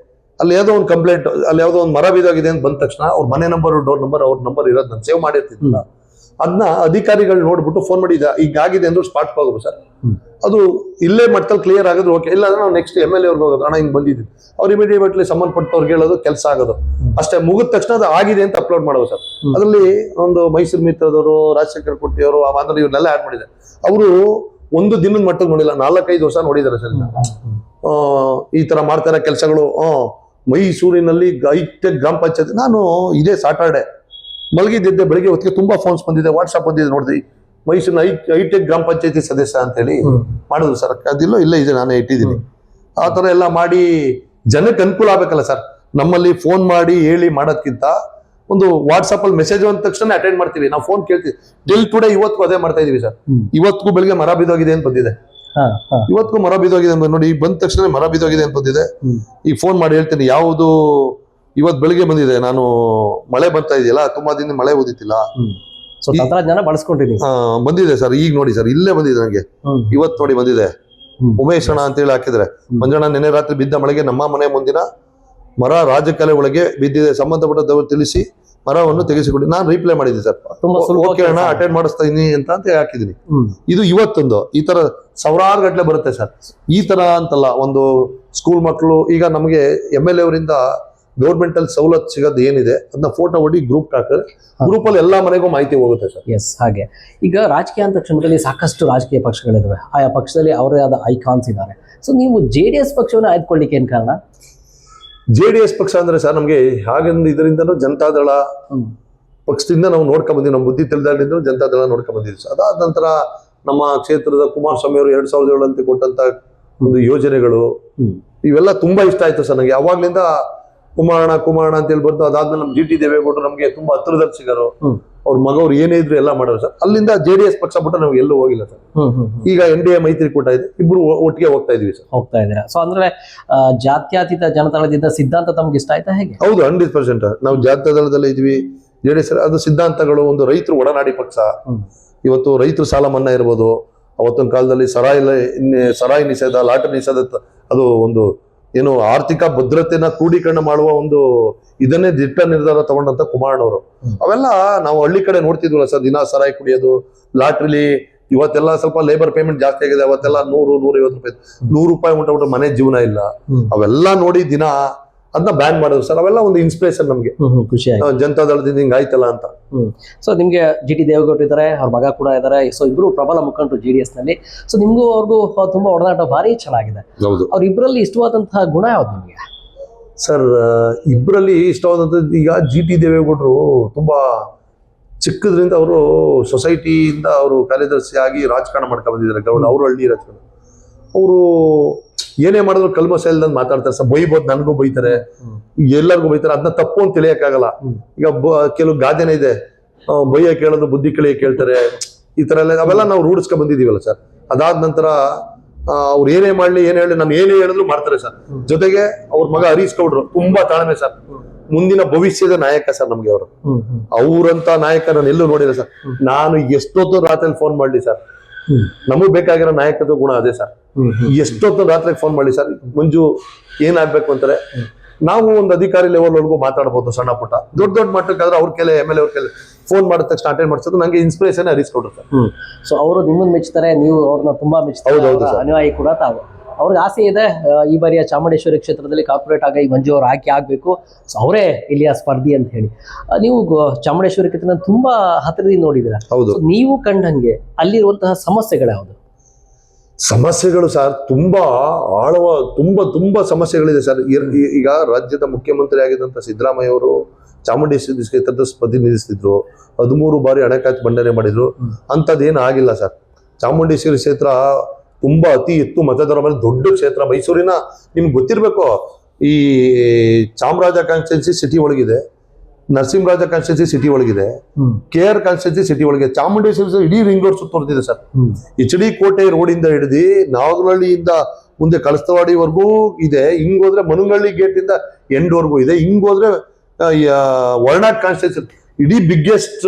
ಅಲ್ಲಿ ಯಾವುದೋ ಒಂದು ಕಂಪ್ಲೇಂಟ್, ಅಲ್ಲಿ ಯಾವುದೋ ಒಂದು ಮರ ಬಿದ್ದೋಗಿದೆ ಅಂತ ಬಂದ ತಕ್ಷಣ ಅವ್ರ ಮನೆ ನಂಬರ್, ಡೋರ್ ನಂಬರ್, ಅವ್ರ ನಂಬರ್ ಇರೋದು ನಾನು ಸೇವ್ ಮಾಡಿರ್ತಿದ್ದಿಲ್ಲ. ಅದನ್ನ ಅಧಿಕಾರಿಗಳು ನೋಡ್ಬಿಟ್ಟು ಫೋನ್ ಮಾಡಿ ಈಗ ಆಗಿದೆ ಅಂದ್ರೆ ಸ್ಪಾಟ್ ಹೋಗ್ಬೋದು ಸರ್. ಅದು ಇಲ್ಲೇ ಮಟ್ಟದಲ್ಲಿ ಕ್ಲಿಯರ್ ಆಗೋದು ಓಕೆ, ಇಲ್ಲ ಅಂದ್ರೆ ನಾವು ನೆಕ್ಸ್ಟ್ MLA ಅವ್ರಿಗೆ ಹೋಗೋದು, ಹಣ ಹಿಂಗ್ ಬಂದಿದ್ದು, ಅವ್ರು ಇಮಿಡಿಯೇಟ್ಲಿ ಸಂಬಂಧಪಟ್ಟವ್ರಿಗೆ ಹೇಳೋದು, ಕೆಲಸ ಆಗೋದು ಅಷ್ಟೇ. ಮುಗಿದ ತಕ್ಷಣ ಅದು ಆಗಿದೆ ಅಂತ ಅಪ್ಲೋಡ್ ಮಾಡೋದು ಸರ್. ಅದರಲ್ಲಿ ಒಂದು ಮೈಸೂರು ಮಿತ್ರದವರು, ರಾಜಶೇಖರ್ ಕುಟ್ಟಿಯವರು, ಅಂದ್ರೆ ಇವ್ರನ್ನೆಲ್ಲ ಆಡ್ ಮಾಡಿದ್ದಾರೆ. ಅವರು ಒಂದು ದಿನದ ಮಟ್ಟಕ್ಕೆ ನೋಡಿಲ್ಲ, 4-5 ವರ್ಷ ನೋಡಿದ್ದಾರೆ ಸರ್. ಈ ತರ ಮಾಡ್ತಾರ ಕೆಲಸಗಳು. ಮೈಸೂರಿನಲ್ಲಿ ಹೈಟೆಕ್ ಗ್ರಾಮ ಪಂಚಾಯತ್, ನಾನು ಇದೇ ಸಾಟರ್ಡೆ ಮಲಗಿದ್ದೆ, ಬೆಳಿಗ್ಗೆ ಹೊತ್ತಿಗೆ ತುಂಬಾ ಫೋನ್ಸ್ ಬಂದಿದೆ, ವಾಟ್ಸ್ಆಪ್ ಬಂದಿದೆ, ನೋಡಿದ್ವಿ ಮೈಸೂರಿನ ಹೈಟೆಕ್ ಗ್ರಾಮ ಪಂಚಾಯತಿ ಸದಸ್ಯ ಅಂತ ಹೇಳಿ ಮಾಡಿದ್ರು ಸರ್. ಅದಿಲ್ಲೋ ಇಲ್ಲೇ ಇದೆ, ನಾನೇ ಇಟ್ಟಿದ್ದೀನಿ. ಆ ತರ ಎಲ್ಲ ಮಾಡಿ ಜನಕ್ಕೆ ಅನುಕೂಲ ಆಗ್ಬೇಕಲ್ಲ ಸರ್. ನಮ್ಮಲ್ಲಿ ಫೋನ್ ಮಾಡಿ ಹೇಳಿ ಮಾಡೋದ್ಕಿಂತ ಒಂದು ವಾಟ್ಸ್ಆಪ್ ಅಲ್ಲಿ ಮೆಸೇಜ್ ಬಂದ ತಕ್ಷಣ ಅಟೆಂಡ್ ಮಾಡ್ತೀವಿ, ನಾವು ಫೋನ್ ಕೇಳ್ತೀವಿ. ಟಿಲ್ ಟುಡೇ ಇವತ್ತು ಅದೇ ಮಾಡ್ತಾ ಇದೀವಿ ಸರ್. ಇವತ್ತಿಗೂ ಬೆಳಿಗ್ಗೆ ಮರ ಬಿದ್ದೋಗಿದೆ ಅಂತ ಬಂದಿದೆ, ಇವತ್ತಿಗೂ ಮರ ಬಿದ್ದೋಗಿದೆ ಅಂತ ನೋಡಿ, ಬಂದ ತಕ್ಷಣ ಮರ ಬಿದ್ದೋಗಿದೆ ಅಂತ ಬಂದಿದೆ. ಈಗ ಫೋನ್ ಮಾಡಿ ಹೇಳ್ತೀನಿ, ಯಾವುದು ಇವತ್ತು ಬೆಳಿಗ್ಗೆ ಬಂದಿದೆ, ನಾನು ಮಳೆ ಬರ್ತಾ ಇದೆಯಲ್ಲ, ತುಂಬಾ ದಿನ ಮಳೆ ಓದಿತ್ತಿಲ್ಲ, ತಂತ್ರಜ್ಞಾನ ಬಳಸ್ಕೊಂಡಿದ್ದೀನಿ, ಬಂದಿದೆ ಸರ್. ಈಗ ನೋಡಿ ಸರ್, ಇಲ್ಲೇ ಬಂದಿದೆ ನನಗೆ, ಇವತ್ತು ನೋಡಿ ಬಂದಿದೆ. ಉಮೇಶ್ ಅಣ್ಣ ಅಂತ ಹೇಳಿ ಹಾಕಿದ್ರೆ, ಮಂಜಣ್ಣ ನೆನೆ ರಾತ್ರಿ ಬಿದ್ದ ಮಳೆಗೆ ನಮ್ಮ ಮನೆ ಮುಂದಿನ ಮರ ರಾಜಕಲೆ ಒಳಗೆ ಬಿದ್ದಿದೆ, ಸಂಬಂಧಪಟ್ಟದವರು ತಿಳಿಸಿ ಮರವನ್ನು ತೆಗೆಸಿಕೊಡಿ. ನಾನು ರೀಪ್ಲೈ ಮಾಡಿದ್ದೆ ಸರ್, ಓಕೆ ಅಣ್ಣ ಅಟೆಂಡ್ ಮಾಡಿಸ್ತಾ ಇದೀನಿ ಅಂತ ಹಾಕಿದೀನಿ. ಇದು ಇವತ್ತೊಂದು ಈ ತರ ಸಾವಿರಾರು ಗಟ್ಟಲೆ ಬರುತ್ತೆ ಸರ್. ಈ ತರ ಅಂತಲ್ಲ, ಒಂದು ಸ್ಕೂಲ್ ಮಕ್ಕಳು, ಈಗ ನಮಗೆ MLA ಅವರಿಂದ ಗೌರ್ಮೆಂಟ್ ಅಲ್ಲಿ ಸವಲತ್ತು ಸಿಗೋದು ಏನಿದೆ ಅದನ್ನ ಫೋಟೋ ಹೊಡಿ ಗ್ರೂಪ್ ಹಾಕಿದ್ರೆ ಗ್ರೂಪ್ ಅಲ್ಲಿ ಎಲ್ಲಾ ಮನೆಗೂ ಮಾಹಿತಿ ಹೋಗುತ್ತೆ ಸರ್. ಎಸ್, ಹಾಗೆ ಈಗ ರಾಜಕೀಯ ಅಂತ ತಕ್ಷಣದಲ್ಲಿ ಸಾಕಷ್ಟು ರಾಜಕೀಯ ಪಕ್ಷಗಳಿದಾವೆ, ಆಯಾ ಪಕ್ಷದಲ್ಲಿ ಅವರೇ ಆದ ಐಕಾನ್ಸ್ ಇದ್ದಾರೆ. ಸೊ ನೀವು JDS ಪಕ್ಷವನ್ನು ಆಯ್ದುಕೊಳ್ಳಿಕ್ಕೆ ಏನ್ ಕಾರಣ? JDS ಪಕ್ಷ ಅಂದ್ರೆ ಸರ್, ನಮ್ಗೆ ಹಾಗಂದು ಇದರಿಂದನೂ ಜನತಾದಳ ಪಕ್ಷದಿಂದ ನಾವು ನೋಡ್ಕೊಂಡ್ ಬಂದಿವಿ, ನಮ್ಮ ಬುದ್ಧಿ ತಿಳಿದಾಗಿಂದ ಜನತಾದಳ ನೋಡ್ಕೊಂಡ್ ಬಂದಿದ್ವಿ ಸರ್. ಅದಾದ ನಂತರ ನಮ್ಮ ಕ್ಷೇತ್ರದ ಕುಮಾರಸ್ವಾಮಿ ಅವರು 2007 ಅಂತ ಕೊಟ್ಟಂತ ಒಂದು ಯೋಜನೆಗಳು, ಇವೆಲ್ಲ ತುಂಬಾ ಇಷ್ಟ ಆಯ್ತು ಸರ್ ನನಗೆ. ಅವಾಗ್ಲಿಂದ ಕುಮಾರಣ್ಣ ಅಂತ ಹೇಳಿ ಬಂತು. ಅದಾದ್ಮೇಲೆ ನಮ್ GT ದೇವೇಗೌಡರು ನಮ್ಗೆ ತುಂಬಾ ಹತ್ರದಲ್ಲಿ ಸಿಗರು, ಅವ್ರ ಮಗವ್ರು ಏನೇ ಇದ್ರು ಎಲ್ಲ ಮಾಡೋರು ಸರ್. ಅಲ್ಲಿಂದ JDS ಪಕ್ಷ ಬಿಟ್ಟು ನಮ್ಗೆ ಎಲ್ಲೂ ಹೋಗಿಲ್ಲ ಸರ್. ಈಗ NDA ಮೈತ್ರಿಕೂಟ ಇದೆ, ಇಬ್ರು ಒಟ್ಟಿಗೆ ಹೋಗ್ತಾ ಇದೀವಿ ಸರ್. ಹೋಗ್ತಾ ಇದ್ದೀರಾ? ಸೊ ಅಂದ್ರೆ ಜಾತ್ಯತೀತ ಜನತಾದಳದಿಂದ ಸಿದ್ಧಾಂತ ತಮ್ಗೆ ಇಷ್ಟ ಆಯ್ತಾ ಹೇಗೆ? ಹೌದು, 100%. ನಾವು ಜಾತ್ಯದಳದಲ್ಲಿ ಇದ್ವಿ. JDS ಅದು ಸಿದ್ಧಾಂತಗಳು, ಒಂದು ರೈತರು ಒಡನಾಡಿ ಪಕ್ಷ. ಇವತ್ತು ರೈತರು ಸಾಲ ಮನ್ನಾ ಇರ್ಬೋದು, ಅವತ್ತೊಂದು ಕಾಲದಲ್ಲಿ ಸರಾಯಿ ನಿಷೇಧ, ಲಾಟರಿ ನಿಷೇಧ, ಅದು ಒಂದು ಏನು ಆರ್ಥಿಕ ಭದ್ರತೆನ ಕ್ರೋಢೀಕರಣ ಮಾಡುವ ಒಂದು ಇದನ್ನೇ ದಿಟ್ಟ ನಿರ್ಧಾರ ತಗೊಂಡಂತ ಕುಮಾರಣ್ಣವರು. ಅವೆಲ್ಲ ನಾವು ಹಳ್ಳಿ ಕಡೆ ನೋಡ್ತಿದ್ವಲ್ಲ ಸರ್, ದಿನ ಸರಾಯಿ ಕುಡಿಯೋದು, ಲಾಟ್ರಿಲಿ. ಇವತ್ತೆಲ್ಲ ಸ್ವಲ್ಪ ಲೇಬರ್ ಪೇಮೆಂಟ್ ಜಾಸ್ತಿ ಆಗಿದೆ, ಅವತ್ತೆಲ್ಲ 100-150 ರೂಪಾಯಿ, 100 ರೂಪಾಯಿ ಉಂಟ ಮನೆ ಜೀವನ ಇಲ್ಲ. ಅವೆಲ್ಲ ನೋಡಿ ದಿನ ಅದನ್ನ ಬ್ಯಾನ್ ಮಾಡೋದು ಸರ್. ಅವೆಲ್ಲ ಒಂದು ಇನ್ಸ್ಪಿರೇಷನ್ ನಮ್ಗೆ, ಖುಷಿ ಜನತಾದಳದಿಂದ ಹಿಂಗ ಆಯ್ತಲ್ಲ ಅಂತ. ಸೊ ನಿಮ್ಗೆ GT ದೇವೇಗೌಡರು ಇದ್ದಾರೆ, ಅವ್ರ ಮಗ ಕೂಡ ಇದ್ದಾರೆ. ಸೊ ಇಬ್ರು ಪ್ರಬಲ ಮುಖಂಡರು JDS ನಲ್ಲಿ. ಸೊ ನಿಮ್ಗೂ ಅವ್ರಿಗೂ ತುಂಬಾ ಒಡನಾಟ ಭಾರಿ ಚೆನ್ನಾಗಿದೆ. ಅವ್ರಿಬ್ರಲ್ಲಿ ಇಷ್ಟವಾದಂತಹ ಗುಣ ಯಾವ್ದು ನಿಮ್ಗೆ? ಸರ್, ಇಬ್ಬರಲ್ಲಿ ಇಷ್ಟವಾದಂಥದ್ದು, ಈಗ GT ದೇವೇಗೌಡರು ತುಂಬಾ ಚಿಕ್ಕದ್ರಿಂದ ಅವರು ಸೊಸೈಟಿಯಿಂದ ಅವರು ಕಾರ್ಯದರ್ಶಿ ಆಗಿ ರಾಜಕಾರಣ ಮಾಡ್ಕೊಂಡು ಬಂದಿದ್ದಾರೆ. ಗೌಡ ಅವರು ಹಳ್ಳಿ ರಾಜಕಾರಣ, ಅವರು ಏನೇ ಮಾಡಿದ್ರು ಕಲ್ಮಶ ಇಲ್ದಂಗೆ ಮಾತಾಡ್ತಾರೆ ಸರ್. ಬೈಬೋದು, ನನಗೂ ಬೈತಾರೆ, ಎಲ್ಲರಿಗೂ ಬೈತಾರೆ. ಅದನ್ನ ತಪ್ಪು ಅಂತ ತಿಳಿಯಕ್ಕಾಗಲ್ಲ. ಈಗ ಕೆಲವು ಗಾದೆನೇ ಇದೆ, ಬೈಯ ಕೇಳೋದು ಬುದ್ಧಿ ಕಳಿಯ ಕೇಳ್ತಾರೆ, ಈ ತರ ಎಲ್ಲ ಅವೆಲ್ಲ ನಾವು ರೂಢಿಸ್ಕೊಂಡ್ ಬಂದಿದೀವಲ್ಲ ಸರ್. ಅದಾದ ನಂತರ ಅವ್ರು ಏನೇ ಮಾಡ್ಲಿ, ಏನ್ ಹೇಳಿ, ನಾನು ಏನೇ ಹೇಳಿದ್ರು ಮಾಡ್ತಾರೆ ಸರ್. ಜೊತೆಗೆ ಅವ್ರ ಮಗ ಹರೀಶ್ ಗೌಡ್ರು ತುಂಬಾ ತಾಳ್ಮೆ ಸರ್, ಮುಂದಿನ ಭವಿಷ್ಯದ ನಾಯಕ ಸರ್ ನಮ್ಗೆ ಅವರು. ಅವ್ರಂತ ನಾಯಕ ನಾನು ಎಲ್ಲೂ ನೋಡಿಲ್ಲ ಸರ್. ನಾನು ಎಷ್ಟೊತ್ತು ರಾತ್ರಿ ಫೋನ್ ಮಾಡ್ಲಿ ಸರ್, ನಮಗ್ ಬೇಕಾಗಿರೋ ನಾಯಕತ್ವ ಗುಣ ಅದೇ ಸರ್. ಎಷ್ಟೊತ್ತು ರಾತ್ರಿ ಫೋನ್ ಮಾಡಿ ಸರ್, ಮಂಜು ಏನಾಗ್ಬೇಕು ಅಂತಾರೆ, ನಾವು ಒಂದು ಅಧಿಕಾರಿ ಲೆವೆಲ್ ವರೆಗೂ ಮಾತಾಡ್ಬೋದು, ಸಣ್ಣ ಪುಟ್ಟ. ದೊಡ್ಡ ದೊಡ್ಡ ಮಟ್ಟಕ್ಕಾದ್ರೆ ಅವ್ರ ಕೆಲ MLA ಅವ್ರ ಕೆಲ ಫೋನ್ ಮಾಡಿದ ತಕ್ಷಣ ಅಟೆಂಡ್ ಮಾಡಿಸೋದು ನಂಗೆ ಇನ್ಸ್ಪಿರೇಷನ್ ಅರಿಸ್ಕೊಡ್ರು ಸರ್. ಸೊ ಅವರು ನಿಮ್ಮನ್ನ ಮೆಚ್ಚುತ್ತಾರೆ, ನೀವು ಅವ್ರನ್ನ ತುಂಬಾ ಮೆಚ್ಚುತ್ತಾರೆ, ಹೌದು ಸರ್. ಅನುಯಾಯಿ ಕೂಡ ತಾವು. ಅವ್ರಿಗೆ ಆಸೆ ಇದೆ ಈ ಬಾರಿಯ ಚಾಮುಂಡೇಶ್ವರಿ ಕ್ಷೇತ್ರದಲ್ಲಿ ಕಾರ್ಪೊರೇಟ್ ಆಗಿ ಮಂಜು ಅವರು ಆಯ್ಕೆ ಆಗಬೇಕು, ಸೊ ಅವರೇ ಇಲ್ಲಿಯ ಸ್ಪರ್ಧಿ ಅಂತ ಹೇಳಿ. ನೀವು ಚಾಮುಂಡೇಶ್ವರಿ ಕ್ಷೇತ್ರ ತುಂಬಾ ಹತ್ತಿರದಿಂದ ನೋಡಿದಿರ. ಹೌದು. ನೀವು ಕಂಡಂಗೆ ಅಲ್ಲಿರುವಂತಹ ಸಮಸ್ಯೆಗಳು ಯಾವುದು? ಸಮಸ್ಯೆಗಳು ಸರ್ ತುಂಬಾ ಆಳವ, ತುಂಬಾ ಸಮಸ್ಯೆಗಳಿದೆ ಸರ್. ಈಗ ರಾಜ್ಯದ ಮುಖ್ಯಮಂತ್ರಿ ಆಗಿದ್ದಂತ ಸಿದ್ದರಾಮಯ್ಯ ಅವರು ಚಾಮುಂಡೇಶ್ವರಿ ಕ್ಷೇತ್ರದ ಪ್ರತಿನಿಧಿಸ್ತಿದ್ರು, 13 ಬಾರಿ ಹಣಕಾಸು ಮಂಡನೆ ಮಾಡಿದ್ರು. ಅಂತದ್ದೇನು ಆಗಿಲ್ಲ ಸರ್. ಚಾಮುಂಡೇಶ್ವರಿ ಕ್ಷೇತ್ರ ತುಂಬಾ ಅತಿ ಹೆಚ್ಚು ಮತದಾರ ಮೇಲೆ ದೊಡ್ಡ ಕ್ಷೇತ್ರ. ಮೈಸೂರಿನ ನಿಮ್ಗೆ ಗೊತ್ತಿರ್ಬೇಕು, ಈ ಚಾಮರಾಜ ಕಾನ್ಸ್ಟಿಟ್ಯೂನ್ಸಿ ಸಿಟಿ ಒಳಗಿದೆ, ನರಸಿಂಹರಾಜ ಕಾನ್ಸ್ಟಿಟ್ಯೂನ್ಸಿ ಸಿಟಿ ಒಳಗಿದೆ, KR ಕಾನ್ಸ್ಟಿಟ್ಯೂನ್ಸಿ ಸಿಟಿ ಒಳಗಿದೆ. ಚಾಮುಂಡೇಶ್ವರಿ ಇಡೀ ರಿಂಗ್ ರೋಡ್ ಸುತ್ತುವರೆದಿದೆ ಸರ್. HD ಕೋಟೆ ರೋಡ್ ಇಂದ ಹಿಡಿದು ನಾಗನಹಳ್ಳಿಯಿಂದ ಮುಂದೆ ಕಳಸ್ತವಾಡಿವರೆಗೂ ಇದೆ. ಹಿಂಗೋದ್ರೆ ಮನುಗಳ್ಳಿ ಗೇಟ್ ಇಂದ ಎಂಡ್ ವರ್ಗೂ ಇದೆ. ಹಿಂಗೋದ್ರೆ ವರ್ಣಾಡ್ ಕಾನ್ಸ್ಟಿಟ್ಯೂನ್ಸಿ ಇಡೀ ಬಿಗ್ಗೆಸ್ಟ್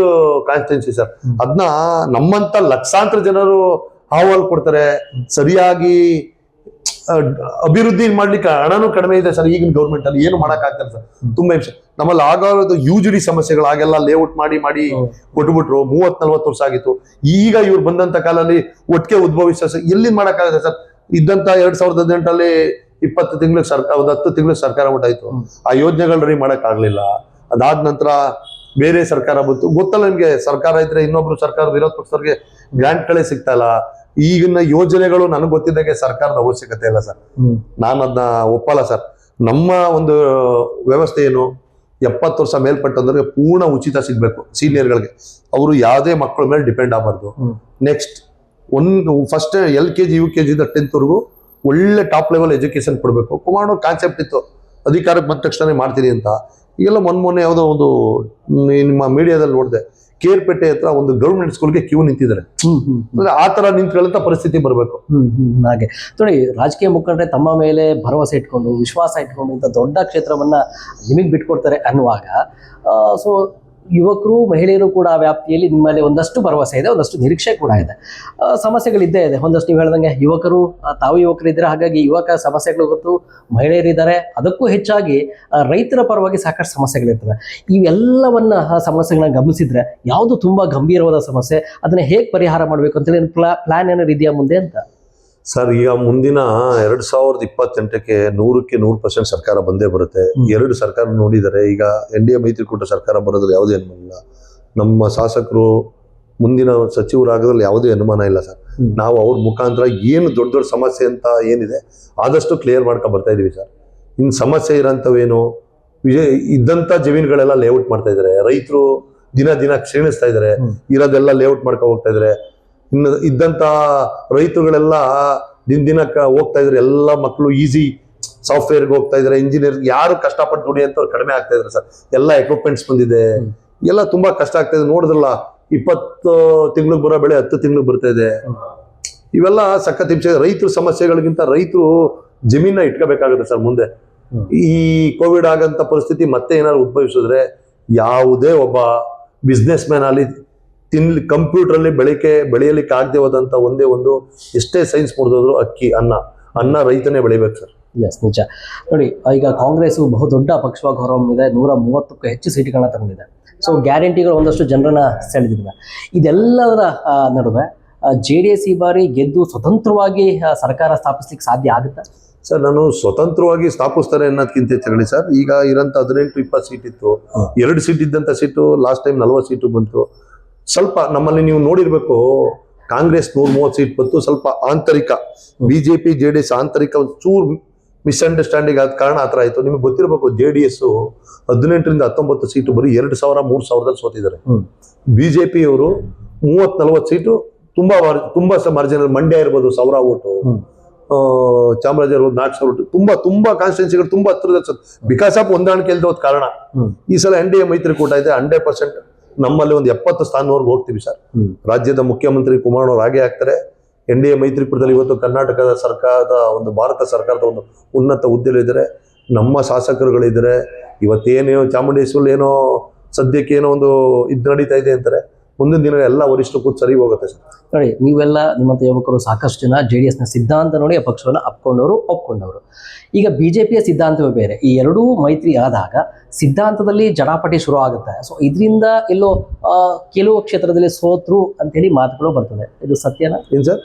ಕಾನ್ಸ್ಟಿಟ್ಯೂನ್ಸಿ ಸರ್. ಅದನ್ನ ನಮ್ಮಂತ ಲಕ್ಷಾಂತರ ಜನರು ಹಾವಲ್ ಕೊಡ್ತಾರೆ. ಸರಿಯಾಗಿ ಅಭಿವೃದ್ಧಿ ಮಾಡ್ಲಿಕ್ಕೆ ಹಣನೂ ಕಡಿಮೆ ಇದೆ ಸರ್. ಈಗಿನ ಗೌರ್ಮೆಂಟ್ ಅಲ್ಲಿ ಏನು ಮಾಡಕ್ ಆಗ್ತಾರೆ ಸರ್. ತುಂಬಾ ಹಿಂಸೆ. ನಮ್ಮಲ್ಲಿ ಆಗೋದು UGD ಸಮಸ್ಯೆಗಳು, ಆಗೆಲ್ಲ ಲೇಔಟ್ ಮಾಡಿ ಕೊಟ್ಬಿಟ್ರು. 30-40 ವರ್ಷ ಆಗಿತ್ತು. ಈಗ ಇವ್ರು ಬಂದಂತ ಕಾಲದಲ್ಲಿ ಒಟ್ಟಿಗೆ ಉದ್ಭವಿಸ ಎಲ್ಲಿ ಮಾಡಕ್ಕಾಗುತ್ತೆ ಸರ್. ಇದ್ದಂತ 2018 20 ತಿಂಗಳು ಸರ್ಕಾರ, ಒಂದು 10 ತಿಂಗಳು ಸರ್ಕಾರ ಬಿಟ್ಟಾಯ್ತು. ಆ ಯೋಜನೆಗಳು ರೆಡಿ ಮಾಡಕ್ ಆಗ್ಲಿಲ್ಲ. ಅದಾದ ನಂತರ ಬೇರೆ ಸರ್ಕಾರ ಬಂತು. ಗೊತ್ತಲ್ಲ ನಿಮ್ಗೆ, ಸರ್ಕಾರ ಇದ್ರೆ ಇನ್ನೊಬ್ರು ಸರ್ಕಾರ ವಿರೋಧ ಪಕ್ಷದವ್ರಿಗೆ ಗ್ರಾಂಟ್ಗಳೇ ಸಿಗ್ತಾ ಇಲ್ಲ. ಈಗಿನ ಯೋಜನೆಗಳು ನನಗೆ ಗೊತ್ತಿದ್ದಾಗೆ ಸರ್ಕಾರದ ಅವಶ್ಯಕತೆ ಇಲ್ಲ ಸರ್. ನಾನು ಅದನ್ನ ಒಪ್ಪಲ್ಲ ಸರ್. ನಮ್ಮ ಒಂದು ವ್ಯವಸ್ಥೆ ಏನು, 70 ವರ್ಷ ಮೇಲ್ಪಟ್ಟಂದ್ರೆ ಪೂರ್ಣ ಉಚಿತ ಸಿಗ್ಬೇಕು ಸೀನಿಯರ್ಗಳಿಗೆ. ಅವರು ಯಾವುದೇ ಮಕ್ಕಳ ಮೇಲೆ ಡಿಪೆಂಡ್ ಆಗಬಾರ್ದು. Next first LKG UKG 10th ವರೆಗೂ ಒಳ್ಳೆ ಟಾಪ್ ಲೆವೆಲ್ ಎಜುಕೇಶನ್ ಕೊಡಬೇಕು. ಕುಮಾರಣ್ಣ ಕಾನ್ಸೆಪ್ಟ್ ಇತ್ತು, ಅಧಿಕಾರಕ್ಕೆ ಬಂದ ತಕ್ಷಣ ಮಾಡ್ತೀನಿ ಅಂತ. ಈಗೆಲ್ಲ ಮೊನ್ನೆ ಯಾವುದೋ ಒಂದು ನಿಮ್ಮ ಮೀಡಿಯಾದಲ್ಲಿ ನೋಡಿದೆ, ಕೇರ್ಪೇಟೆ ಹತ್ರ ಒಂದು ಗೌರ್ಮೆಂಟ್ ಸ್ಕೂಲ್ಗೆ ಕ್ಯೂ ನಿಂತಿದ್ದಾರೆ. ಅಂದ್ರೆ ಆ ತರ ನಿಂತ್ಕೊಳ್ಳಂತ ಪರಿಸ್ಥಿತಿ ಬರಬೇಕು. ಹಾಗೆ ನೋಡಿ, ರಾಜಕೀಯ ಮುಖಂಡರೆ ತಮ್ಮ ಮೇಲೆ ಭರವಸೆ ಇಟ್ಕೊಂಡು, ವಿಶ್ವಾಸ ಇಟ್ಕೊಂಡು ಇಂಥ ದೊಡ್ಡ ಕ್ಷೇತ್ರವನ್ನ ನಿಮಗೆ ಬಿಟ್ಕೊಡ್ತಾರೆ ಅನ್ನುವಾಗ, ಸೊ ಯುವಕರು ಮಹಿಳೆಯರು ಕೂಡ ಆ ವ್ಯಾಪ್ತಿಯಲ್ಲಿ ನಿಮ್ಮಲ್ಲಿ ಒಂದಷ್ಟು ಭರವಸೆ ಇದೆ, ಒಂದಷ್ಟು ನಿರೀಕ್ಷೆ ಕೂಡ ಇದೆ. ಸಮಸ್ಯೆಗಳಿದ್ದೇ ಇದೆ ಒಂದಷ್ಟು. ನೀವು ಹೇಳ್ದಂಗೆ ಯುವಕರು, ತಾವು ಯುವಕರಿದ್ದಾರೆ, ಹಾಗಾಗಿ ಯುವಕ ಸಮಸ್ಯೆಗಳು ಗೊತ್ತು, ಮಹಿಳೆಯರಿದ್ದಾರೆ. ಅದಕ್ಕೂ ಹೆಚ್ಚಾಗಿ ರೈತರ ಪರವಾಗಿ ಸಾಕಷ್ಟು ಸಮಸ್ಯೆಗಳಿರ್ತವೆ. ಇವೆಲ್ಲವನ್ನ ಸಮಸ್ಯೆಗಳನ್ನ ಗಮನಿಸಿದ್ರೆ ಯಾವುದು ತುಂಬಾ ಗಂಭೀರವಾದ ಸಮಸ್ಯೆ, ಅದನ್ನ ಹೇಗೆ ಪರಿಹಾರ ಮಾಡಬೇಕು ಅಂತೇಳಿ ಪ್ಲಾನ್ ಏನಾರು ಇದೆಯಾ ಮುಂದೆ ಅಂತ? ಸರ್, ಈಗ ಮುಂದಿನ 2028ಕ್ಕೆ 100ಕ್ಕೆ 100% ಸರ್ಕಾರ ಬಂದೇ ಬರುತ್ತೆ. 2 ಸರ್ಕಾರ ನೋಡಿದರೆ, ಈಗ NDA ಮೈತ್ರಿಕೂಟ ಸರ್ಕಾರ ಬರೋದ್ರಲ್ಲಿ ಯಾವುದೇ ಅನುಮಾನ ಇಲ್ಲ. ನಮ್ಮ ಶಾಸಕರು ಮುಂದಿನ ಸಚಿವರಾಗೋದ್ರಲ್ಲಿ ಯಾವುದೇ ಅನುಮಾನ ಇಲ್ಲ ಸರ್. ನಾವು ಅವ್ರ ಮುಖಾಂತರ ಏನು ದೊಡ್ಡ ದೊಡ್ಡ ಸಮಸ್ಯೆ ಅಂತ ಏನಿದೆ ಆದಷ್ಟು ಕ್ಲಿಯರ್ ಮಾಡ್ಕೊ ಬರ್ತಾ ಇದೀವಿ ಸರ್. ಇನ್ನು ಸಮಸ್ಯೆ ಇರೋಂಥವೇನು, ಇದ್ದಂಥ ಜಮೀನುಗಳೆಲ್ಲ ಲೇಔಟ್ ಮಾಡ್ತಾ ಇದ್ದಾರೆ. ರೈತರು ದಿನ ಕ್ಷೀಣಿಸ್ತಾ ಇದ್ದಾರೆ. ಇರೋದೆಲ್ಲ ಲೇಔಟ್ ಮಾಡ್ಕೊ ಹೋಗ್ತಾ ಇದ್ದಾರೆ. ಇನ್ನು ಇದ್ದಂತ ರೈತರುಗಳೆಲ್ಲ ದಿನಕ್ಕೆ ಹೋಗ್ತಾ ಇದ್ರೆ, ಎಲ್ಲ ಮಕ್ಕಳು ಈಸಿ ಸಾಫ್ಟ್ವೇರ್ಗೆ ಹೋಗ್ತಾ ಇದಾರೆ, ಇಂಜಿನಿಯರ್. ಯಾರು ಕಷ್ಟಪಟ್ಟು ದುಡಿಯಂತವ್ರು ಕಡಿಮೆ ಆಗ್ತಾ ಇದ್ದಾರೆ ಸರ್. ಎಲ್ಲ ಎಕ್ವಿಪ್ಮೆಂಟ್ಸ್ ಬಂದಿದೆ, ಎಲ್ಲ ತುಂಬಾ ಕಷ್ಟ ಆಗ್ತಾ ಇದೆ. ನೋಡಿದ್ರಲ್ಲ, 20 ತಿಂಗಳಿಗೆ ಬರೋ ಬೆಳೆ 10 ತಿಂಗಳಿಗೆ ಬರ್ತಾ ಇದೆ. ಇವೆಲ್ಲ ಸಖತ್ ಹಿಂಸೆ. ರೈತರ ಸಮಸ್ಯೆಗಳಿಗಿಂತ ರೈತರು ಜಮೀನ ಇಟ್ಕೋಬೇಕಾಗುತ್ತೆ ಸರ್. ಮುಂದೆ ಈ ಕೋವಿಡ್ ಆಗಂತ ಪರಿಸ್ಥಿತಿ ಮತ್ತೆ ಏನಾದ್ರು ಉದ್ಭವಿಸಿದ್ರೆ, ಯಾವುದೇ ಒಬ್ಬ ಬಿಸ್ನೆಸ್ ಮ್ಯಾನ್ ಅಲ್ಲಿ ಕಂಪ್ಯೂಟರ್ ಅಲ್ಲಿ ಬೆಳೆಯಲಿಕ್ಕೆ ಆಗದೆ ಹೋದಂತ ಒಂದೇ ಒಂದು, ಎಷ್ಟೇ ಸೈನ್ಸ್ ಮುರಿದೋದ್ರು ಅಕ್ಕಿ, ಅನ್ನ ರೈತನೇ ಬೆಳಿಬೇಕು ಸರ್. ಎಸ್, ನಿಜ. ನೋಡಿ, ಈಗ ಕಾಂಗ್ರೆಸ್ ಬಹುದೊಡ್ಡ ಪಕ್ಷವಾಗಿ ಹೊರಹೊಮ್ಮಿದೆ, 130ಕ್ಕೂ ಹೆಚ್ಚು ಸೀಟುಗಳನ್ನ ತಗೊಂಡಿದೆ. ಸೊ ಗ್ಯಾರಂಟಿಗಳು ಒಂದಷ್ಟು ಜನರನ್ನ ಸೆಳೆದಿದೆ. ಇದೆಲ್ಲದರ ನಡುವೆ JDS ಈ ಬಾರಿ ಗೆದ್ದು ಸ್ವತಂತ್ರವಾಗಿ ಸರ್ಕಾರ ಸ್ಥಾಪಿಸ್ಲಿಕ್ಕೆ ಸಾಧ್ಯ ಆಗುತ್ತಾ ಸರ್? ನಾನು ಸ್ವತಂತ್ರವಾಗಿ ಸ್ಥಾಪಿಸ್ತಾರೆ ಅನ್ನೋದಕ್ಕಿಂತ ಹೆಚ್ಚಾಗಲಿ ಸರ್. ಈಗ ಇರೋಂಥ 18-20 ಸೀಟ್ ಇತ್ತು. 2 ಸೀಟ್ ಇದ್ದಂಥ ಸೀಟು ಲಾಸ್ಟ್ ಟೈಮ್ 40 ಸೀಟು ಬಂತು. ಸ್ವಲ್ಪ ನಮ್ಮಲ್ಲಿ ನೀವು ನೋಡಿರ್ಬೇಕು, ಕಾಂಗ್ರೆಸ್ 130 ಸೀಟ್ ಬಂತು. ಸ್ವಲ್ಪ ಆಂತರಿಕ BJP JDS ಆಂತರಿಕ ಚೂರ್ ಮಿಸ್ಅಂಡರ್ಸ್ಟ್ಯಾಂಡಿಂಗ್ ಆದ ಕಾರಣ ಆ ಥರ ಆಯ್ತು. ನಿಮ್ಗೆ ಗೊತ್ತಿರಬೇಕು, JDS 18ರಿಂದ 19 ಸೀಟು ಬರೀ 2000-3000ದಲ್ಲಿ ಸೋತಿದ್ದಾರೆ. BJP ಅವರು 30-40 ಸೀಟು ತುಂಬಾ ಮಾರ್ಜಿನಲ್. ಮಂಡ್ಯ ಇರ್ಬೋದು 1000 ಓಟು, ಚಾಮರಾಜ ಇರ್ಬೋದು 4000 ಓಟು. ತುಂಬಾ ಕಾನ್ಸ್ಟಿಟ್ಯೂನ್ಸಿಗಳು ತುಂಬಾ ಹತ್ತಿರದ, ಬಿಕಾಸ್ ಆಫ್ ಹೊಂದಾಣಿಕೆ ಇಲ್ದ ಹೋದ ಕಾರಣ. ಈ ಸಲ NDA ಮೈತ್ರಿಕೂಟ ಇದೆ, 100% ನಮ್ಮಲ್ಲಿ ಒಂದು 70 ಸ್ಥಾನವರೆಗೂ ಹೋಗ್ತೀವಿ ಸರ್. ರಾಜ್ಯದ ಮುಖ್ಯಮಂತ್ರಿ ಕುಮಾರಣ್ಣ ಹಾಗೆ ಆಗ್ತಾರೆ. NDA ಮೈತ್ರಿಕೂಟದಲ್ಲಿ ಇವತ್ತು ಕರ್ನಾಟಕದ ಸರ್ಕಾರದ ಒಂದು, ಭಾರತ ಸರ್ಕಾರದ ಒಂದು ಉನ್ನತ ಹುದ್ದೆಲಿದ್ದಾರೆ. ನಮ್ಮ ಶಾಸಕರುಗಳಿದ್ದಾರೆ. ಇವತ್ತೇನೋ ಚಾಮುಂಡೇಶ್ವರಿ ಏನೋ ಸದ್ಯಕ್ಕೆ ಏನೋ ಒಂದು ಇದು ನಡೀತಾ ಇದೆ ಅಂತಾರೆ. ಮುಂದಿನ ದಿನ ಎಲ್ಲ ವರಿಷ್ಠರು ಕೂತ್ ಸರಿ ಹೋಗುತ್ತೆ ಸರ್. ನೋಡಿ, ನೀವೆಲ್ಲ ನಿಮ್ಮಂಥ ಯುವಕರು ಸಾಕಷ್ಟು ಜನ JDS ನ ಸಿದ್ಧಾಂತ ನೋಡಿ ಆ ಪಕ್ಷವನ್ನು ಒಪ್ಕೊಂಡವರು. ಈಗ ಬಿಜೆಪಿಯ ಸಿದ್ಧಾಂತವೇ ಬೇರೆ. ಈ ಎರಡೂ ಮೈತ್ರಿ ಆದಾಗ ಸಿದ್ಧಾಂತದಲ್ಲಿ ಜಟಾಪಟಿ ಶುರು ಆಗುತ್ತೆ. ಸೊ ಇದರಿಂದ ಎಲ್ಲೋ ಕೆಲವು ಕ್ಷೇತ್ರದಲ್ಲಿ ಸೋತ್ರು ಅಂತೇಳಿ ಮಾತುಗಳು ಬರ್ತದೆ. ಇದು ಸತ್ಯನಾ? ಏನ್ ಸರ್?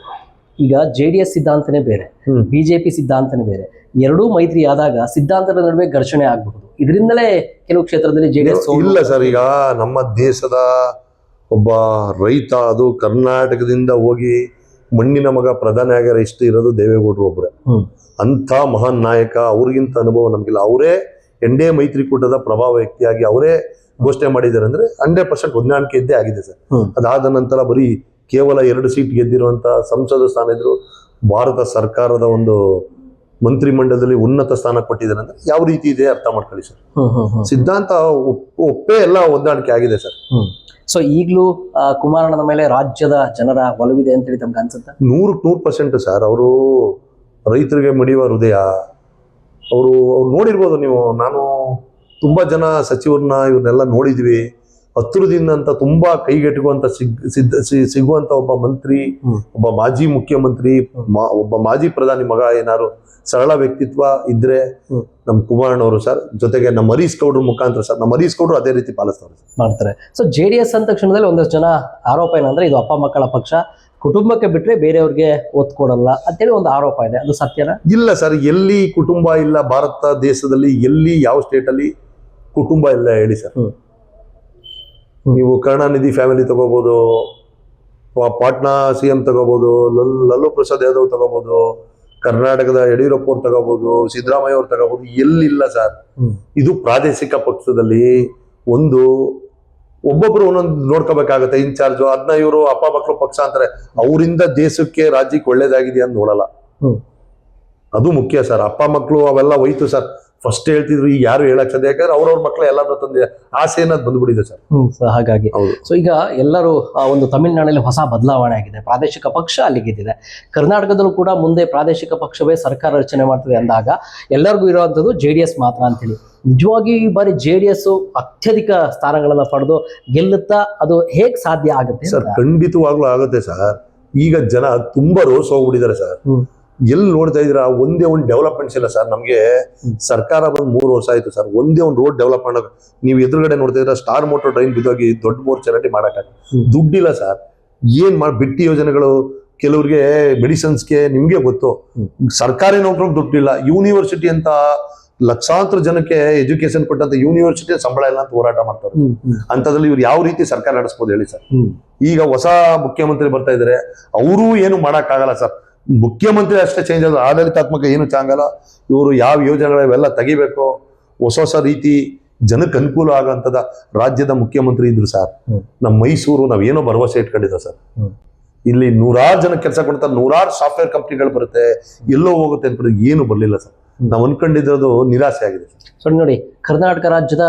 ಈಗ JDS ಸಿದ್ಧಾಂತನೇ ಬೇರೆ, ಬಿಜೆಪಿ ಸಿದ್ಧಾಂತನೇ ಬೇರೆ. ಎರಡೂ ಮೈತ್ರಿ ಆದಾಗ ಸಿದ್ಧಾಂತದ ನಡುವೆ ಘರ್ಷಣೆ ಆಗಬಹುದು. ಇದರಿಂದಲೇ ಕೆಲವು ಕ್ಷೇತ್ರದಲ್ಲಿ JDS ಇಲ್ಲ ಸರ್. ಈಗ ನಮ್ಮ ದೇಶದ ಒಬ್ಬ ರೈತ, ಅದು ಕರ್ನಾಟಕದಿಂದ ಹೋಗಿ ಮಣ್ಣಿನ ಮಗ ಪ್ರಧಾನಿ ಆಗ್ಯಾರ, ಇಷ್ಟು ಇರೋದು ದೇವೇಗೌಡರು ಒಬ್ರೆ. ಅಂತ ಮಹಾನ್ ನಾಯಕ, ಅವ್ರಿಗಿಂತ ಅನುಭವ ನಮ್ಗಿಲ್ಲ. ಅವರೇ NDA ಮೈತ್ರಿಕೂಟದ ಪ್ರಭಾವ ವ್ಯಕ್ತಿಯಾಗಿ ಅವರೇ ಘೋಷಣೆ ಮಾಡಿದ್ದಾರೆ ಅಂದ್ರೆ 100% ಹೊಂದಾಣಿಕೆ ಇದ್ದೇ ಆಗಿದೆ ಸರ್. ಅದಾದ ನಂತರ ಬರೀ ಕೇವಲ 2 ಸೀಟ್ ಗೆದ್ದಿರುವಂತ ಸಂಸದ ಸ್ಥಾನ ಇದ್ರು ಭಾರತ ಸರ್ಕಾರದ ಒಂದು ಮಂತ್ರಿಮಂಡಲದಲ್ಲಿ ಉನ್ನತ ಸ್ಥಾನ ಕೊಟ್ಟಿದ್ದಾರೆ ಅಂದ್ರೆ ಯಾವ ರೀತಿ ಇದೆ ಅರ್ಥ ಮಾಡ್ಕೊಳ್ಳಿ ಸರ್. ಸಿದ್ಧಾಂತ ಒಪ್ಪೇ ಎಲ್ಲ ಹೊಂದಾಣಿಕೆ ಆಗಿದೆ ಸರ್. ಸೊ ಈಗಲೂ ಕುಮಾರಣ್ಣನ ಮೇಲೆ ರಾಜ್ಯದ ಜನರ ಒಲವಿದೆ ಅಂತೇಳಿ ತಮ್ಗೆ ಅನ್ಸುತ್ತೆ? 100% ಸರ್. ಅವರು ರೈತರಿಗೆ ಮಡಿಯುವ ಹೃದಯ. ಅವರು ನೋಡಿರ್ಬೋದು ನೀವು. ನಾನು ತುಂಬಾ ಜನ ಸಚಿವರನ್ನ ಇವ್ರನ್ನೆಲ್ಲ ನೋಡಿದ್ವಿ. ಹತ್ತಿರದಿಂದ ಅಂತ ತುಂಬಾ ಕೈಗೆಟುಕುವಂತ ಸಿಗುವಂತ ಒಬ್ಬ ಮಂತ್ರಿ, ಒಬ್ಬ ಮಾಜಿ ಮುಖ್ಯಮಂತ್ರಿ, ಒಬ್ಬ ಮಾಜಿ ಪ್ರಧಾನಿ ಮಗ ಏನಾರು ಸರಳ ವ್ಯಕ್ತಿತ್ವ ಇದ್ರೆ ನಮ್ ಕುಮಾರಣ್ಣವರು ಸರ್. ಜೊತೆಗೆ ನಮ್ಮ ಹರೀಶ್ ಗೌಡ್ರ ಮುಖಾಂತರ ಸರ್, ನಮ್ಮ ಹರೀಶ್ ಗೌಡ್ರು ಅದೇ ರೀತಿ ಪಾಲಿಸ್ತಾರೆ ಮಾಡ್ತಾರೆ. ಸೊ JDS ಅಂದ ತಕ್ಷಣದಲ್ಲಿ ಒಂದಷ್ಟು ಜನ ಆರೋಪ ಏನಂದ್ರೆ ಇದು ಅಪ್ಪ ಮಕ್ಕಳ ಪಕ್ಷ, ಕುಟುಂಬಕ್ಕೆ ಬಿಟ್ರೆ ಬೇರೆಯವ್ರಿಗೆ ಒತ್ತು ಕೊಡಲ್ಲ ಅಂತೇಳಿ ಒಂದು ಆರೋಪ ಇದೆ. ಅದು ಸತ್ಯನಾ? ಇಲ್ಲ ಸರ್. ಎಲ್ಲಿ ಕುಟುಂಬ ಇಲ್ಲ ಭಾರತ ದೇಶದಲ್ಲಿ? ಎಲ್ಲಿ ಯಾವ ಸ್ಟೇಟ್ ಅಲ್ಲಿ ಕುಟುಂಬ ಇಲ್ಲ ಹೇಳಿ ಸರ್? ನೀವು ಕರುಣಾನಿಧಿ ಫ್ಯಾಮಿಲಿ ತಗೋಬಹುದು, ಪಾಟ್ನಾ CM ತಗೋಬಹುದು, ಲಲ್ಲೂ ಪ್ರಸಾದ್ ಯಾದವ್ ತಗೋಬಹುದು, ಕರ್ನಾಟಕದ ಯಡಿಯೂರಪ್ಪ ಅವ್ರು ತಗೋಬಹುದು, ಸಿದ್ದರಾಮಯ್ಯ ಅವ್ರು ತಗೋಬಹುದು. ಎಲ್ಲಿಲ್ಲ ಸರ್. ಇದು ಪ್ರಾದೇಶಿಕ ಪಕ್ಷದಲ್ಲಿ ಒಬ್ಬೊಬ್ರು ಒಂದೊಂದು ನೋಡ್ಕೋಬೇಕಾಗತ್ತೆ ಇನ್ಚಾರ್ಜ್. ಅದನ್ನ ಇವರು ಅಪ್ಪ ಮಕ್ಕಳು ಪಕ್ಷ ಅಂತಾರೆ. ಅವರಿಂದ ದೇಶಕ್ಕೆ ರಾಜ್ಯಕ್ಕೆ ಒಳ್ಳೇದಾಗಿದೆಯಾ ಅಂತ ನೋಡಲ್ಲ. ಅದು ಮುಖ್ಯ ಸರ್. ಅಪ್ಪ ಮಕ್ಕಳು ಅವೆಲ್ಲ ಹೋಯ್ತು ಸರ್. ಫಸ್ಟ್ ಹೇಳ್ತಿದ್ರು, ಈಗ ಯಾರು ಹೇಳಕ್ ಸಾಧ್ಯ? ಯಾಕಂದ್ರೆ ಅವ್ರವ್ರ ಮಕ್ಕಳು ಎಲ್ಲಾನು ತಂದೆ ಆಸೆ ಅನ್ನೋದು ಬಂದ್ಬಿಟ್ಟಿದೆ ಸರ್. ಹಾಗಾಗಿ ಸೊ ಈಗ ಎಲ್ಲರೂ ಒಂದು ತಮಿಳುನಾಡಲ್ಲಿ ಹೊಸ ಬದಲಾವಣೆ ಆಗಿದೆ. ಪ್ರಾದೇಶಿಕ ಪಕ್ಷ ಅಲ್ಲಿ ಗೆದ್ದಿದೆ. ಕರ್ನಾಟಕದಲ್ಲೂ ಕೂಡ ಮುಂದೆ ಪ್ರಾದೇಶಿಕ ಪಕ್ಷವೇ ಸರ್ಕಾರ ರಚನೆ ಮಾಡ್ತದೆ ಅಂದಾಗ ಎಲ್ಲರಿಗೂ ಇರುವಂಥದ್ದು JDS ಮಾತ್ರ ಅಂತೇಳಿ. ನಿಜವಾಗಿ ಈ ಬಾರಿ JDS ಅತ್ಯಧಿಕ ಸ್ಥಾನಗಳನ್ನ ಪಡೆದು ಗೆಲ್ಲುತ್ತಾ? ಅದು ಹೇಗ್ ಸಾಧ್ಯ ಆಗುತ್ತೆ ಸರ್? ಖಂಡಿತವಾಗ್ಲೂ ಆಗುತ್ತೆ ಸರ್. ಈಗ ಜನ ತುಂಬಾ ರೋಸ್ ಹೋಗ್ಬಿಟ್ಟಿದ್ದಾರೆ ಸರ್. ಎಲ್ಲಿ ನೋಡ್ತಾ ಇದ್ರ ಒಂದೇ ಒಂದು ಡೆವಲಪ್ಮೆಂಟ್ಸ್ ಇಲ್ಲ ಸರ್. ನಮ್ಗೆ ಸರ್ಕಾರ ಬಂದು 3 ವರ್ಷ ಆಯ್ತು ಸರ್. ಒಂದೇ ಒಂದು ರೋಡ್ ಡೆವಲಪ್ ಮಾಡೋಕೆ ನೀವು ಎದುರುಗಡೆ ನೋಡ್ತಾ ಇದ್ರ ಸ್ಟಾರ್ ಮೋಟರ್ ಟ್ರೈನ್ ಬಿದ್ದೋಗಿ ದೊಡ್ಡ ಮೋರ್ಚೆ ಮಾಡಕ್ಕೆ ದುಡ್ಡಿಲ್ಲ ಸರ್. ಏನ್ ಬಿಟ್ಟಿ ಯೋಜನೆಗಳು, ಕೆಲವ್ರಿಗೆ ಮೆಡಿಸಿನ್ಸ್ಗೆ ನಿಮ್ಗೆ ಗೊತ್ತು. ಸರ್ಕಾರಿ ನೌಕರಿಗೆ ದುಡ್ಡಿಲ್ಲ. ಯೂನಿವರ್ಸಿಟಿ ಅಂತ ಲಕ್ಷಾಂತರ ಜನಕ್ಕೆ ಎಜುಕೇಶನ್ ಕೊಟ್ಟಂತ ಯೂನಿವರ್ಸಿಟಿ ಸಂಬಳ ಇಲ್ಲ ಅಂತ ಹೋರಾಟ ಮಾಡ್ತಾರೆ. ಅಂತದ್ರಲ್ಲಿ ಇವ್ರು ಯಾವ ರೀತಿ ಸರ್ಕಾರ ನಡೆಸ್ಬೋದು ಹೇಳಿ ಸರ್? ಈಗ ಹೊಸ ಮುಖ್ಯಮಂತ್ರಿ ಬರ್ತಾ ಇದಾರೆ, ಅವರು ಏನು ಮಾಡಕ್ ಆಗಲ್ಲ ಸರ್. ಮುಖ್ಯಮಂತ್ರಿ ಅಷ್ಟೇ ಚೇಂಜ್ ಆದ್ರೆ ಆಡಳಿತಾತ್ಮಕ ಏನು ಆಗಲ್ಲ. ಇವರು ಯಾವ ಯೋಜನೆಗಳೆಲ್ಲ ತೆಗಿಬೇಕು, ಹೊಸ ರೀತಿ ಜನಕ್ಕೆ ಅನುಕೂಲ ಆಗಂತದ ರಾಜ್ಯದ ಮುಖ್ಯಮಂತ್ರಿ ಇದ್ರು ಸರ್. ನಮ್ಮ ಮೈಸೂರು ನಾವೇನೋ ಭರವಸೆ ಇಟ್ಕೊಂಡಿದ್ದ ಸರ್. ಇಲ್ಲಿ 100 ಜನ ಕೆಲಸ ಕೊಡ್ತಾರೆ, 100 ಸಾಫ್ಟ್ವೇರ್ ಕಂಪ್ನಿಗಳು ಬರುತ್ತೆ, ಎಲ್ಲೋ ಹೋಗುತ್ತೆ ಅನ್ಕೊಂಡ್ರೆ ಏನು ಬರ್ಲಿಲ್ಲ ಸರ್. ನಾವು ಅನ್ಕೊಂಡಿದ್ದು ನಿರಾಸೆ ಆಗಿದೆ. ಸೊ ನೋಡಿ, ಕರ್ನಾಟಕ ರಾಜ್ಯದ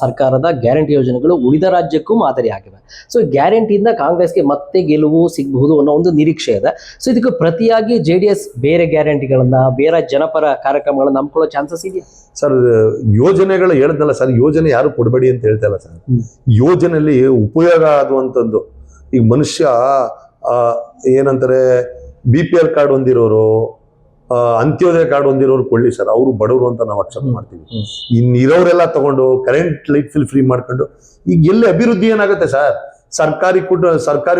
ಸರ್ಕಾರದ ಗ್ಯಾರಂಟಿ ಯೋಜನೆಗಳು ಉಳಿದ ರಾಜ್ಯಕ್ಕೂ ಮಾದರಿ ಆಗಿವೆ. ಸೊ ಗ್ಯಾರಂಟಿಯಿಂದ ಕಾಂಗ್ರೆಸ್ಗೆ ಮತ್ತೆ ಗೆಲುವು ಸಿಗಬಹುದು ಅನ್ನೋ ಒಂದು ನಿರೀಕ್ಷೆ ಇದೆ. ಸೊ ಇದಕ್ಕೆ ಪ್ರತಿಯಾಗಿ JDS ಬೇರೆ ಗ್ಯಾರಂಟಿಗಳನ್ನ, ಬೇರೆ ಜನಪರ ಕಾರ್ಯಕ್ರಮಗಳನ್ನ ನಂಬ್ಕೊಳ್ಳೋ ಚಾನ್ಸಸ್ ಇದೆಯಾ ಸರ್? ಯೋಜನೆಗಳು ಹೇಳಿದ್ನಲ್ಲ ಸರ್, ಯೋಜನೆ ಯಾರು ಕೊಡಬೇಡಿ ಅಂತ ಹೇಳ್ತಾ ಇಲ್ಲ ಸರ್. ಯೋಜನೆಯಲ್ಲಿ ಉಪಯೋಗ ಆಗುವಂಥದ್ದು. ಈಗ ಮನುಷ್ಯ ಏನಂತಾರೆ, BPL ಕಾರ್ಡ್ ಹೊಂದಿರೋರು, ಅಂತ್ಯೋದಯ ಕಾರ್ಡ್ ಹೊಂದಿರೋರು ಕೊಳ್ಳಿ ಸರ್, ಅವರು ಬಡವರು ಅಂತ ನಾವು ಅಕ್ಸೆಪ್ಟ್ ಮಾಡ್ತೀವಿ. ಇನ್ನಿರೋರೆಲ್ಲ ತಗೊಂಡು ಕರೆಂಟ್ ಲೈಟ್ ಬಿಲ್ ಫ್ರೀ ಮಾಡ್ಕೊಂಡು ಈಗ ಎಲ್ಲಿ ಅಭಿವೃದ್ಧಿ ಏನಾಗುತ್ತೆ ಸರ್? ಸರ್ಕಾರಿ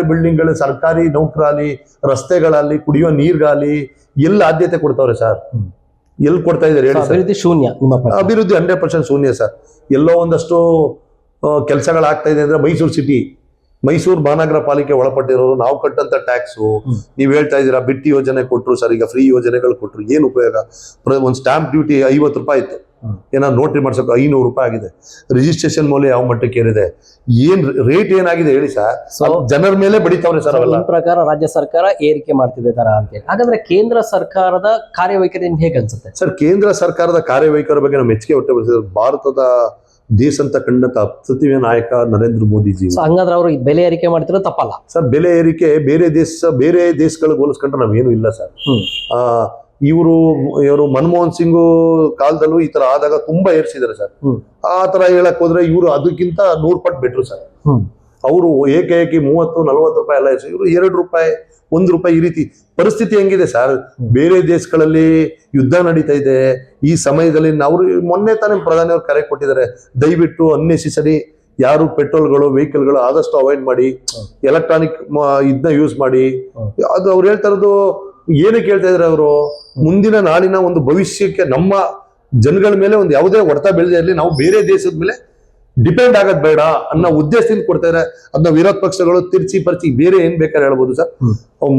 ಬಿಲ್ಡಿಂಗ್ಗಳು, ಸರ್ಕಾರಿ ನೌಕರಾಲಿ, ರಸ್ತೆಗಳಲ್ಲಿ, ಕುಡಿಯೋ ನೀರ್ಗಾಲಿ ಎಲ್ಲ ಆದ್ಯತೆ ಕೊಡ್ತಾವ್ರೆ ಸರ್. ಎಲ್ಲಿ ಕೊಡ್ತಾ ಇದ್ದಾರೆ ಹೇಳಿ? ಅಭಿವೃದ್ಧಿ ಶೂನ್ಯ. ಅಭಿವೃದ್ಧಿ 100% ಶೂನ್ಯ ಸರ್. ಎಲ್ಲೋ ಒಂದಷ್ಟು ಕೆಲಸಗಳಾಗ್ತಾ ಇದೆ ಅಂದ್ರೆ ಮೈಸೂರು ಮಹಾನಗರ ಪಾಲಿಕೆ ಒಳಪಟ್ಟಿರೋರು ನಾವು ಕಟ್ಟಂತ ಟ್ಯಾಕ್ಸು. ನೀವ್ ಹೇಳ್ತಾ ಇದೀರಾ ಬಿಟ್ಟಿ ಯೋಜನೆ ಕೊಟ್ರು ಸರ್, ಈಗ ಫ್ರೀ ಯೋಜನೆಗಳು ಕೊಟ್ರು, ಏನ್ ಉಪಯೋಗ? ಒಂದು ಸ್ಟಾಂಪ್ ಡ್ಯೂಟಿ 50 ರೂಪಾಯಿ ಇತ್ತು, ಏನಾದ್ರು ನೋಟ್ರಿ ಮಾಡ್ಸೋಕೆ 500 ರೂಪಾಯಿ ಆಗಿದೆ. ರಿಜಿಸ್ಟ್ರೇಷನ್ ಮೌಲ್ಯ ಯಾವ ಮಟ್ಟಕ್ಕೆ ಏನಿದೆ? ಏನ್ ರೇಟ್ ಏನಾಗಿದೆ ಹೇಳಿ ಸರ್? ಜನರ ಮೇಲೆ ಬಡಿತಾವ್ರೆ ಸರ್ ಅವೆಲ್ಲ. ಪ್ರಕಾರ ರಾಜ್ಯ ಸರ್ಕಾರ ಏರಿಕೆ ಮಾಡ್ತಿದೆ ತರ ಅಂತ. ಹಾಗಾದ್ರೆ ಕೇಂದ್ರ ಸರ್ಕಾರದ ಕಾರ್ಯವೈಖರಿ ಹೇಗೆ ಅನ್ಸುತ್ತೆ ಸರ್? ಕೇಂದ್ರ ಸರ್ಕಾರದ ಕಾರ್ಯವೈಖರಿ ಬಗ್ಗೆ ನಾವು ಮೆಚ್ಚುಗೆ ವ್ಯಕ್ತಪಡಿಸಿದ್ರೆ ಭಾರತದ ದೇಶ ಅಂತ ಕಂಡಂತ ಅಪ್ರತಿಮ ನಾಯಕ ನರೇಂದ್ರ ಮೋದಿಜಿ. ಹಂಗಾದ್ರೆ ಅವರು ಬೆಲೆ ಏರಿಕೆ ಮಾಡ್ತಿರೋ ತಪ್ಪಲ್ಲ ಸರ್? ಬೆಲೆ ಏರಿಕೆ ಬೇರೆ ದೇಶಗಳಿಗೆ ಹೋಲಿಸ್ಕೊಂಡ್ರೆ ನಾವೇನು ಇಲ್ಲ ಸರ್. ಇವರು ಮನಮೋಹನ್ ಸಿಂಗ್ ಕಾಲದಲ್ಲೂ ಈ ತರ ಆದಾಗ ತುಂಬಾ ಏರ್ಸಿದ್ದಾರೆ ಸರ್. ಆ ತರ ಹೇಳಕ್ ಹೋದ್ರೆ ಇವರು ಅದಕ್ಕಿಂತ 100 ಪಟ್ಟು ಬೆಟ್ರು ಸರ್. ಅವರು ಏಕಾಏಕಿ 30-40 ರೂಪಾಯಿ ಎಲ್ಲ ಇವರು ₹2 ₹1 ಈ ರೀತಿ ಪರಿಸ್ಥಿತಿ ಹೆಂಗಿದೆ ಸರ್. ಬೇರೆ ದೇಶಗಳಲ್ಲಿ ಯುದ್ಧ ನಡೀತಾ ಇದೆ. ಈ ಸಮಯದಲ್ಲಿ ನಾವು ಮೊನ್ನೆ ತಾನೇ ಪ್ರಧಾನಿ ಅವರು ಕರೆ ಕೊಟ್ಟಿದ್ದಾರೆ, ದಯವಿಟ್ಟು ಅನ್ನೆಸೆಸರಿ ಯಾರು ಪೆಟ್ರೋಲ್ಗಳು ವೆಹಿಕಲ್ಗಳು ಆದಷ್ಟು ಅವಾಯ್ಡ್ ಮಾಡಿ, ಎಲೆಕ್ಟ್ರಾನಿಕ್ ಇದನ್ನ ಯೂಸ್ ಮಾಡಿ. ಅದು ಅವ್ರು ಹೇಳ್ತಾ ಇರೋದು ಏನಕ್ಕೆ ಹೇಳ್ತಾ ಇದಾರೆ ಅವರು, ಮುಂದಿನ ನಾಳಿನ ಒಂದು ಭವಿಷ್ಯಕ್ಕೆ ನಮ್ಮ ಜನಗಳ ಮೇಲೆ ಒಂದು ಯಾವುದೇ ಹೊಡೆತ ಬೀಳದೇ ಇರಲಿ, ನಾವು ಬೇರೆ ದೇಶದ ಮೇಲೆ ಡಿಪೆಂಡ್ ಆಗೋದ್ ಬೇಡ ಅನ್ನೋ ಉದ್ದೇಶದಿಂದ ಕೊಡ್ತಾ ಇದ್ದಾರೆ. ಅದನ್ನ ವಿರೋಧ ಪಕ್ಷಗಳು ತಿರ್ಚಿ ಪರ್ಚಿ ಬೇರೆ ಏನ್ ಬೇಕಾದ್ರೆ ಹೇಳ್ಬೋದು ಸರ್.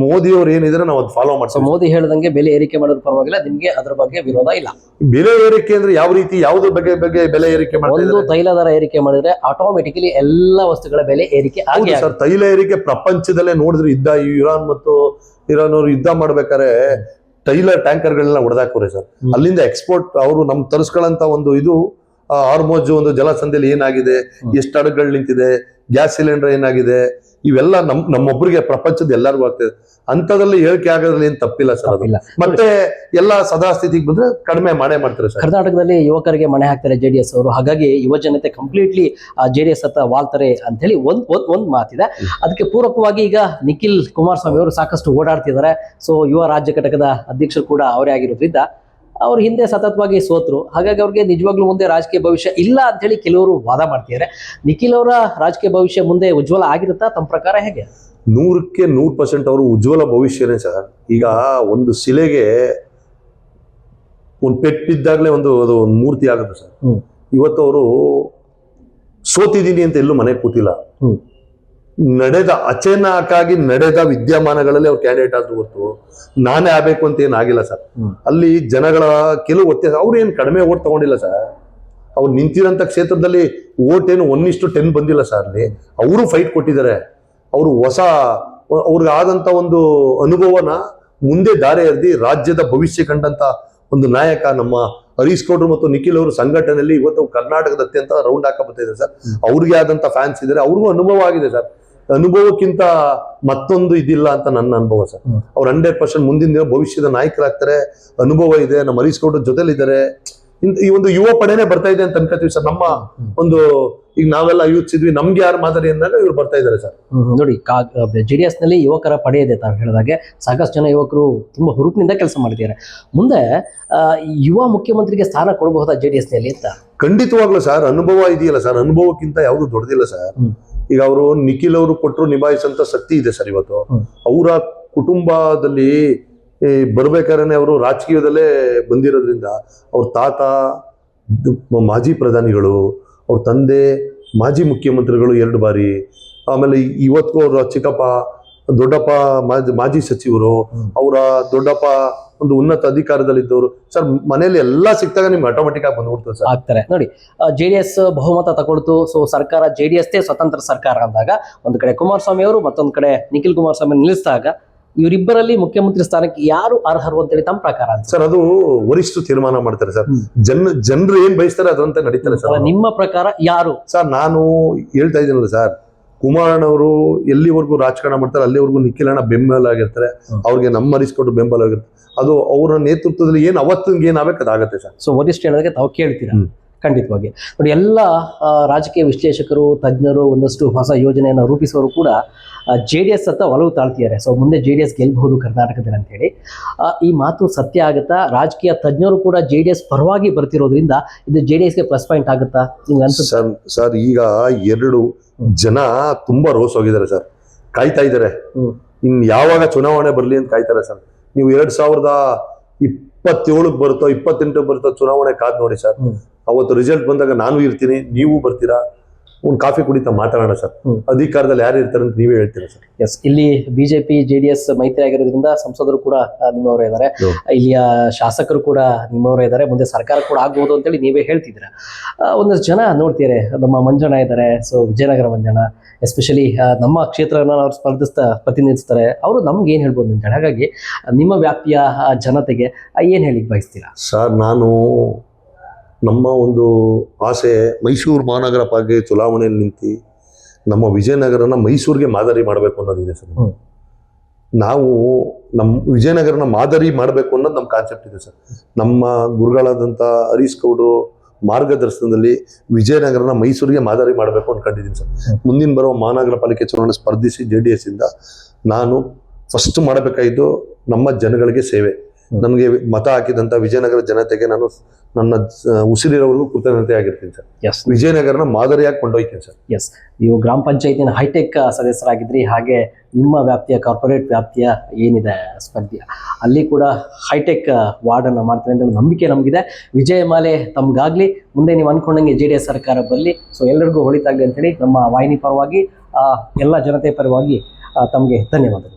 ಮೋದಿ ಅವ್ರು ಏನಿದ್ರೆ ನಾವು ಅದು ಫಾಲೋ ಮಾಡ್ತೀವಿ. ಮೋದಿ ಹೇಳ್ದಂಗೆ ಬೆಲೆ ಏರಿಕೆ ಮಾಡೋದು ಪರವಾಗಿಲ್ಲ, ನಿಮ್ಗೆ ಅದ್ರ ಬಗ್ಗೆ ವಿರೋಧ ಇಲ್ಲ. ಬೆಲೆ ಏರಿಕೆ ಅಂದ್ರೆ ಯಾವ ರೀತಿ, ಯಾವ್ದ್ರ ಬಗ್ಗೆ ಬೆಲೆ ಏರಿಕೆ ಒಂದು ತೈಲ ದರ ಏರಿಕೆ ಮಾಡಿದ್ರೆ ಆಟೋಮೆಟಿಕಲಿ ಎಲ್ಲ ವಸ್ತುಗಳ ಬೆಲೆ ಏರಿಕೆ ಆಗಿ ಸರ್. ತೈಲ ಏರಿಕೆ ಪ್ರಪಂಚದಲ್ಲೇ ನೋಡಿದ್ರೆ ಇರಾನ್ ಅವರು ಯುದ್ಧ ಮಾಡ್ಬೇಕಾದ್ರೆ ತೈಲ ಟ್ಯಾಂಕರ್ಗಳನ್ನ ಹೊಡೆದಾಕೋರೆ ಸರ್. ಅಲ್ಲಿಂದ ಎಕ್ಸ್ಪೋರ್ಟ್ ಅವರು ನಮ್ ತರಿಸ್ಕೊಳ್ಳಂತ ಒಂದು ಇದು ಆರ್ಮೋಜ್ ಒಂದು ಜಲಸಂಧಿಯಲ್ಲಿ ಏನಾಗಿದೆ, ಎಷ್ಟು ಹಡಗುಗಳು ನಿಂತಿದೆ, ಗ್ಯಾಸ್ ಸಿಲಿಂಡರ್ ಏನಾಗಿದೆ, ಇವೆಲ್ಲ ನಮ್ಮೊಬ್ಬರಿಗೆ ಪ್ರಪಂಚದ ಎಲ್ಲರಿಗೂ ಆಗ್ತದೆ. ಅಂತದ್ರಲ್ಲಿ ಹೇಳಿಕೆ ಆಗೋದ್ರಲ್ಲಿ ಏನ್ ತಪ್ಪಿಲ್ಲ ಸರ್. ಅದು ಮತ್ತೆ ಎಲ್ಲ ಸದಾ ಸ್ಥಿತಿಗೆ ಬಂದ್ರೆ ಕಡಿಮೆ ಮಾಡ್ತಾರೆ ಸರ್. ಕರ್ನಾಟಕದಲ್ಲಿ ಯುವಕರಿಗೆ ಮಣೆ ಹಾಕ್ತಾರೆ JDS ಅವರು, ಹಾಗಾಗಿ ಯುವ ಜನತೆ ಕಂಪ್ಲೀಟ್ಲಿ JDS ಹತ್ತ ವಾಲ್ತಾರೆ ಅಂತ ಹೇಳಿ ಒಂದ್ ಮಾತಿದೆ. ಅದಕ್ಕೆ ಪೂರಕವಾಗಿ ಈಗ ನಿಖಿಲ್ ಕುಮಾರಸ್ವಾಮಿ ಅವರು ಸಾಕಷ್ಟು ಓಡಾಡ್ತಿದ್ದಾರೆ. ಸೊ ಯುವ ರಾಜ್ಯ ಘಟಕದ ಅಧ್ಯಕ್ಷರು ಕೂಡ ಅವರೇ ಆಗಿರೋದ್ರಿಂದ ಅವ್ರ ಹಿಂದೆ ಸತತವಾಗಿ ಸೋತರು. ಹಾಗಾಗಿ ಅವ್ರಿಗೆ ನಿಜವಾಗ್ಲೂ ಮುಂದೆ ರಾಜಕೀಯ ಭವಿಷ್ಯ ಇಲ್ಲ ಅಂತ ಹೇಳಿ ಕೆಲವರು ವಾದ ಮಾಡ್ತಿದ್ದಾರೆ. ನಿಖಿಲ್ ಅವರ ರಾಜಕೀಯ ಭವಿಷ್ಯ ಮುಂದೆ ಉಜ್ವಲ ಆಗಿರುತ್ತಾ ತಮ್ಮ ಪ್ರಕಾರ ಹೇಗೆ? 100% ಅವರು ಉಜ್ವಲ ಭವಿಷ್ಯನೇ ಸರ್. ಈಗ ಒಂದು ಶಿಲೆಗೆ ಒಂದು ಪೆಟ್ಟಿದ್ದಾಗಲೇ ಅದು ಮೂರ್ತಿ ಆಗುತ್ತೆ ಸರ್. ಇವತ್ತು ಅವರು ಸೋತಿದ್ದೀನಿ ಅಂತ ಎಲ್ಲೂ ಮನೆ ಕೂತಿಲ್ಲ. ನಡೆದ ಅಚಾನಕ್ಕಾಗಿ ನಡೆದ ವಿದ್ಯಮಾನಗಳಲ್ಲಿ ಅವ್ರು ಕ್ಯಾಂಡಿಡೇಟ್ ಆದ್ರು ಹೊರತು ನಾನೇ ಆಗ್ಬೇಕು ಅಂತ ಏನಾಗಿಲ್ಲ ಸರ್. ಅಲ್ಲಿ ಜನಗಳ ಕೆಲವು ವ್ಯತ್ಯಾಸ, ಅವ್ರು ಏನ್ ಕಡಿಮೆ ಓಟ್ ತಗೊಂಡಿಲ್ಲ ಸರ್. ಅವ್ರು ನಿಂತಿರೋಂಥ ಕ್ಷೇತ್ರದಲ್ಲಿ ಓಟ್ ಏನು 1:10 ಬಂದಿಲ್ಲ ಸರ್. ಅಲ್ಲಿ ಅವರು ಫೈಟ್ ಕೊಟ್ಟಿದ್ದಾರೆ. ಅವರು ಅವ್ರಿಗೆ ಆದಂತ ಒಂದು ಅನುಭವನ ಮುಂದೆ ದಾರಿ ಎರೆದಿ ರಾಜ್ಯದ ಭವಿಷ್ಯ ಕಂಡಂತ ಒಂದು ನಾಯಕ ನಮ್ಮ ಹರೀಶ್ ಗೌಡ್ರು ಮತ್ತು ನಿಖಿಲ್ ಅವರು ಸಂಘಟನೆಯಲ್ಲಿ ಇವತ್ತು ಕರ್ನಾಟಕದ ಅತ್ಯಂತ ರೌಂಡ್ ಹಾಕಬರ್ತಿದೆ ಸರ್. ಅವ್ರಿಗೆ ಆದಂತ ಫ್ಯಾನ್ಸ್ ಇದ್ದಾರೆ, ಅವ್ರಿಗೂ ಅನುಭವ ಆಗಿದೆ ಸರ್. ಅನುಭವಕ್ಕಿಂತ ಮತ್ತೊಂದು ಇದಿಲ್ಲ ಅಂತ ನನ್ನ ಅನುಭವ ಸರ್. ಅವ್ರು 100% ಮುಂದಿನ ದಿನ ಭವಿಷ್ಯದ ನಾಯಕರಾಗ್ತಾರೆ. ಅನುಭವ ಇದೆ, ನಮ್ಮ ಹರೀಶ್ ಗೌಡ್ರ ಜೊತೆಲಿದ್ದಾರೆ. ಈ ಒಂದು ಯುವ ಪಡೆನೆ ಬರ್ತಾ ಇದೆ ಅಂತ ಅನ್ಕೋತೀವಿ ಸರ್. ನಮ್ಮ ಒಂದು ಈಗ ನಾವೆಲ್ಲ ಯೂತ್ಸ್ ಇದ್ವಿ, ನಮ್ಗೆ ಯಾರು ಮಾದರಿ ಅಂದಾಗ ಇವ್ರು ಬರ್ತಾ ಇದ್ದಾರೆ ಸರ್. ನೋಡಿ, JDS ನಲ್ಲಿ ಯುವಕರ ಪಡೆ ಇದೆ. ತಾವು ಹೇಳಿದಾಗೆ ಸಾಕಷ್ಟು ಜನ ಯುವಕರು ತುಂಬಾ ಹುರುಪಿನಿಂದ ಕೆಲಸ ಮಾಡಿದ್ದಾರೆ. ಮುಂದೆ ಯುವ ಮುಖ್ಯಮಂತ್ರಿಗೆ ಸ್ಥಾನ ಕೊಡಬಹುದಾ JDS ನಲ್ಲಿ ಅಂತ? ಖಂಡಿತವಾಗ್ಲೂ ಸರ್. ಅನುಭವ ಇದೆಯಲ್ಲ ಸರ್, ಅನುಭವಕ್ಕಿಂತ ಯಾವ್ದು ದೊಡ್ಡದಿಲ್ಲ ಸರ್. ಈಗ ಅವರು ನಿಖಿಲ್ ಅವರು ಕೊಟ್ಟರು ನಿಭಾಯಿಸಂತ ಶಕ್ತಿ ಇದೆ ಸರ್. ಇವತ್ತು ಅವರ ಕುಟುಂಬದಲ್ಲಿ ಬರ್ಬೇಕಾದ್ರೆ ಅವರು ರಾಜಕೀಯದಲ್ಲೇ ಬಂದಿರೋದ್ರಿಂದ ಅವ್ರ ತಾತ ಮಾಜಿ ಪ್ರಧಾನಿಗಳು, ಅವ್ರ ತಂದೆ ಮಾಜಿ ಮುಖ್ಯಮಂತ್ರಿಗಳು 2 ಬಾರಿ, ಆಮೇಲೆ ಇವತ್ತು ಅವ್ರ ಚಿಕ್ಕಪ್ಪ ದೊಡ್ಡಪ್ಪ ಮಾಜಿ ಸಚಿವರು, ಅವರ ದೊಡ್ಡಪ್ಪ ಒಂದು ಉನ್ನತ ಅಧಿಕಾರದಲ್ಲಿದ್ದವರು ಸರ್. ಮನೆಯಲ್ಲಿ ಎಲ್ಲಾ ಸಿಕ್ತಾಗ ನಿಮ್ಗೆ ಆಟೋಮೆಟಿಕ್ ಆಗಿ ಬಂದ್ಬಿಡ್ತದೆ ಸರ್. ಆಗ್ತಾರೆ ನೋಡಿ, JDS ಬಹುಮತ ತಗೊಳ್ತು. ಸೊ ಸರ್ಕಾರ JDS ಸ್ವತಂತ್ರ ಸರ್ಕಾರ ಅಂದಾಗ ಒಂದು ಕಡೆ ಕುಮಾರಸ್ವಾಮಿ ಅವರು, ಮತ್ತೊಂದು ಕಡೆ ನಿಖಿಲ್ ಕುಮಾರಸ್ವಾಮಿ ನಿಲ್ಲಿಸಿದಾಗ ಇವರಿಬ್ಬರಲ್ಲಿ ಮುಖ್ಯಮಂತ್ರಿ ಸ್ಥಾನಕ್ಕೆ ಯಾರು ಅರ್ಹರು ಅಂತೇಳಿ ತಮ್ಮ ಪ್ರಕಾರ ಸರ್? ಅದು ವರಿಷ್ಠರು ತೀರ್ಮಾನ ಮಾಡ್ತಾರೆ ಸರ್. ಜನರು ಏನ್ ಬಯಸ್ತಾರೆ ಅದಂತೆ ನಡೀತಾರೆ ಸರ್. ನಿಮ್ಮ ಪ್ರಕಾರ ಯಾರು ಸರ್? ನಾನು ಹೇಳ್ತಾ ಇದ್ದೀನಲ್ಲ ಸರ್, ಕುಮಾರಣ್ಣವರು ಎಲ್ಲಿವರೆಗೂ ರಾಜಕಾರಣ ಮಾಡ್ತಾರೆ ಅಲ್ಲಿವರೆಗೂ ನಿಖಿಲಣ್ಣ ಬೆಂಬಲ ಆಗಿರ್ತಾರೆ. ಅವ್ರಿಗೆ ನಮ್ಮ ಹರಿಸ್ಕೊಟ್ಟು ಬೆಂಬಲ ಆಗಿರ್ತಾರೆ. ಅದು ಅವರ ನೇತೃತ್ವದಲ್ಲಿ ಏನ್ ಅವತ್ತಿಗೆ ಏನಾಗಬೇಕು ಅದಾಗತ್ತೆ ಸರ್. ಸೊ ವರಿಷ್ಠ ಹೇಳಿದಾಗ ತಾವು ಕೇಳ್ತೀರಾ? ಖಂಡಿತವಾಗಿ ನೋಡಿ, ಎಲ್ಲ ರಾಜಕೀಯ ವಿಶ್ಲೇಷಕರು, ತಜ್ಞರು, ಒಂದಷ್ಟು ಹೊಸ ಯೋಜನೆಯನ್ನು ರೂಪಿಸುವವರು ಕೂಡ JDS ಹತ್ತ ಒಲವು ತಾಳ್ತಿದ್ದಾರೆ. ಸೊ ಮುಂದೆ JDS ಗೆಲ್ಬಹುದು ಕರ್ನಾಟಕದಲ್ಲಿ ಅಂತ ಹೇಳಿ. ಈ ಮಾತು ಸತ್ಯ ಆಗುತ್ತಾ? ರಾಜಕೀಯ ತಜ್ಞರು ಕೂಡ JDS ಪರವಾಗಿ ಬರ್ತಿರೋದ್ರಿಂದ ಇದು JDSಗೆ ಪ್ಲಸ್ ಪಾಯಿಂಟ್ ಆಗುತ್ತಾ ನಿಮ್ಗೆ ಅನ್ಸುತ್ತೆ? ಸರ್ ಈಗ 2 ಜನ ತುಂಬಾ ರೋಸ್ ಹೋಗಿದ್ದಾರೆ ಸರ್, ಕಾಯ್ತಾ ಇದ್ದಾರೆ. ಇನ್ ಯಾವಾಗ ಚುನಾವಣೆ ಬರ್ಲಿ ಅಂತ ಕಾಯ್ತಾರೆ ಸರ್. ನೀವು 2027 ಬರುತ್ತೋ 28 ಬರುತ್ತೋ ಚುನಾವಣೆ ಕಾದ್ ನೋಡಿ ಸರ್. ಅವತ್ತು ರಿಸಲ್ಟ್ ಬಂದಾಗ ನಾನು ಇರ್ತೀನಿ, ನೀವು ಬರ್ತೀರಾ, ಒಂದು ಕಾಫಿ ಕುಡಿತಾ ಮಾತಾಡೋಣ ಸರ್. ಅಧಿಕಾರದಲ್ಲಿ ಯಾರು ಇರ್ತಾರೆ ಅಂತ ನೀವೇ ಹೇಳ್ತೀರಾ ಸರ್. ಎಸ್, ಇಲ್ಲಿ ಬಿಜೆಪಿ JDS ಮೈತ್ರಿ ಆಗಿರೋದ್ರಿಂದ ಸಂಸದರು ಕೂಡ ನಿಮ್ಮವರೇ ಇದ್ದಾರೆ, ಇಲ್ಲಿಯ ಶಾಸಕರು ಕೂಡ ನಿಮ್ಮವರೇ ಇದ್ದಾರೆ, ಮುಂದೆ ಸರ್ಕಾರ ಕೂಡ ಆಗ್ಬಹುದು ಅಂತೇಳಿ ನೀವೇ ಹೇಳ್ತಿದ್ದೀರಾ. ಒಂದಷ್ಟು ಜನ ನೋಡ್ತೀರಿ, ನಮ್ಮ ಮಂಜಣ್ಣ ಇದ್ದಾರೆ. ಸೊ ವಿಜಯನಗರ ಮಂಜಣ್ಣ ಎಸ್ಪೆಷಲಿ ನಮ್ಮ ಕ್ಷೇತ್ರನ ಅವ್ರು ಪ್ರತಿನಿಧಿಸ್ತಾರೆ. ಅವರು ನಮ್ಗೆ ಏನ್ ಹೇಳ್ಬೋದು ಅಂತೇಳಿ. ಹಾಗಾಗಿ ನಿಮ್ಮ ವ್ಯಾಪ್ತಿಯ ಜನತೆಗೆ ಏನ್ ಹೇಳಿಕ್ ಬಯಸ್ತೀರಾ ಸರ್? ನಾನು ನಮ್ಮ ಒಂದು ಆಸೆ ಮೈಸೂರು ಮಹಾನಗರ ಪಾಲಿಕೆ ಚುನಾವಣೆಯಲ್ಲಿ ನಿಂತು ನಮ್ಮ ವಿಜಯನಗರನ ಮೈಸೂರಿಗೆ ಮಾದರಿ ಮಾಡಬೇಕು ಅನ್ನೋದಿದೆ ಸರ್. ನಾವು ನಮ್ಮ ವಿಜಯನಗರನ ಮಾದರಿ ಮಾಡಬೇಕು ಅನ್ನೋದು ನಮ್ಮ ಕಾನ್ಸೆಪ್ಟ್ ಇದೆ ಸರ್. ನಮ್ಮ ಗುರುಗಳಾದಂಥ ಹರೀಶ್ ಗೌಡ್ರು ಮಾರ್ಗದರ್ಶನದಲ್ಲಿ ವಿಜಯನಗರನ ಮೈಸೂರಿಗೆ ಮಾದರಿ ಮಾಡಬೇಕು ಅನ್ಕೊಂಡಿದ್ದೀನಿ ಸರ್. ಮುಂದಿನ ಬರೋ ಮಹಾನಗರ ಪಾಲಿಕೆ ಚುನಾವಣೆ ಸ್ಪರ್ಧಿಸಿ JDS ಇಂದ ನಾನು ಫಸ್ಟ್ ಮಾಡಬೇಕಾಗಿದ್ದು ನಮ್ಮ ಜನಗಳಿಗೆ ಸೇವೆ. ನನಗೆ ಮತ ಹಾಕಿದಂತ ವಿಜಯನಗರ ಜನತೆಗೆ ನಾನು ನನ್ನ ಉಸಿರಿರೋವರೆಗೂ ಕೃತಜ್ಞತೆ ಆಗಿರ್ತೀನಿ ಸರ್. ಎಸ್ ವಿಜಯನಗರನ ಮಾದರಿಯಾಗಿ ಕೊಂಡೊಯ್ತೀನಿ ಸರ್. ಎಸ್, ನೀವು ಗ್ರಾಮ ಪಂಚಾಯತಿನ ಹೈಟೆಕ್ ಸದಸ್ಯರಾಗಿದ್ರಿ, ಹಾಗೆ ನಿಮ್ಮ ವ್ಯಾಪ್ತಿಯ ಕಾರ್ಪೊರೇಟ್ ವ್ಯಾಪ್ತಿಯ ಏನಿದೆ ಸ್ಪರ್ಧೆ, ಅಲ್ಲಿ ಕೂಡ ಹೈಟೆಕ್ ವಾರ್ಡನ್ನು ಮಾಡ್ತಾರೆ ಅಂತ ನಂಬಿಕೆ ನಮಗಿದೆ. ವಿಜಯಮಾಲೆ ತಮ್ಗಾಗ್ಲಿ, ಮುಂದೆ ನೀವು ಅನ್ಕೊಂಡಂಗೆ JDS ಸರ್ಕಾರ ಬರಲಿ. ಸೊ ಎಲ್ಲರಿಗೂ ಒಳಿತಾಗಲಿ ಅಂತೇಳಿ ನಮ್ಮ ವಾಹಿನಿ ಪರವಾಗಿ ಎಲ್ಲ ಜನತೆ ಪರವಾಗಿ ತಮಗೆ ಧನ್ಯವಾದಗಳು.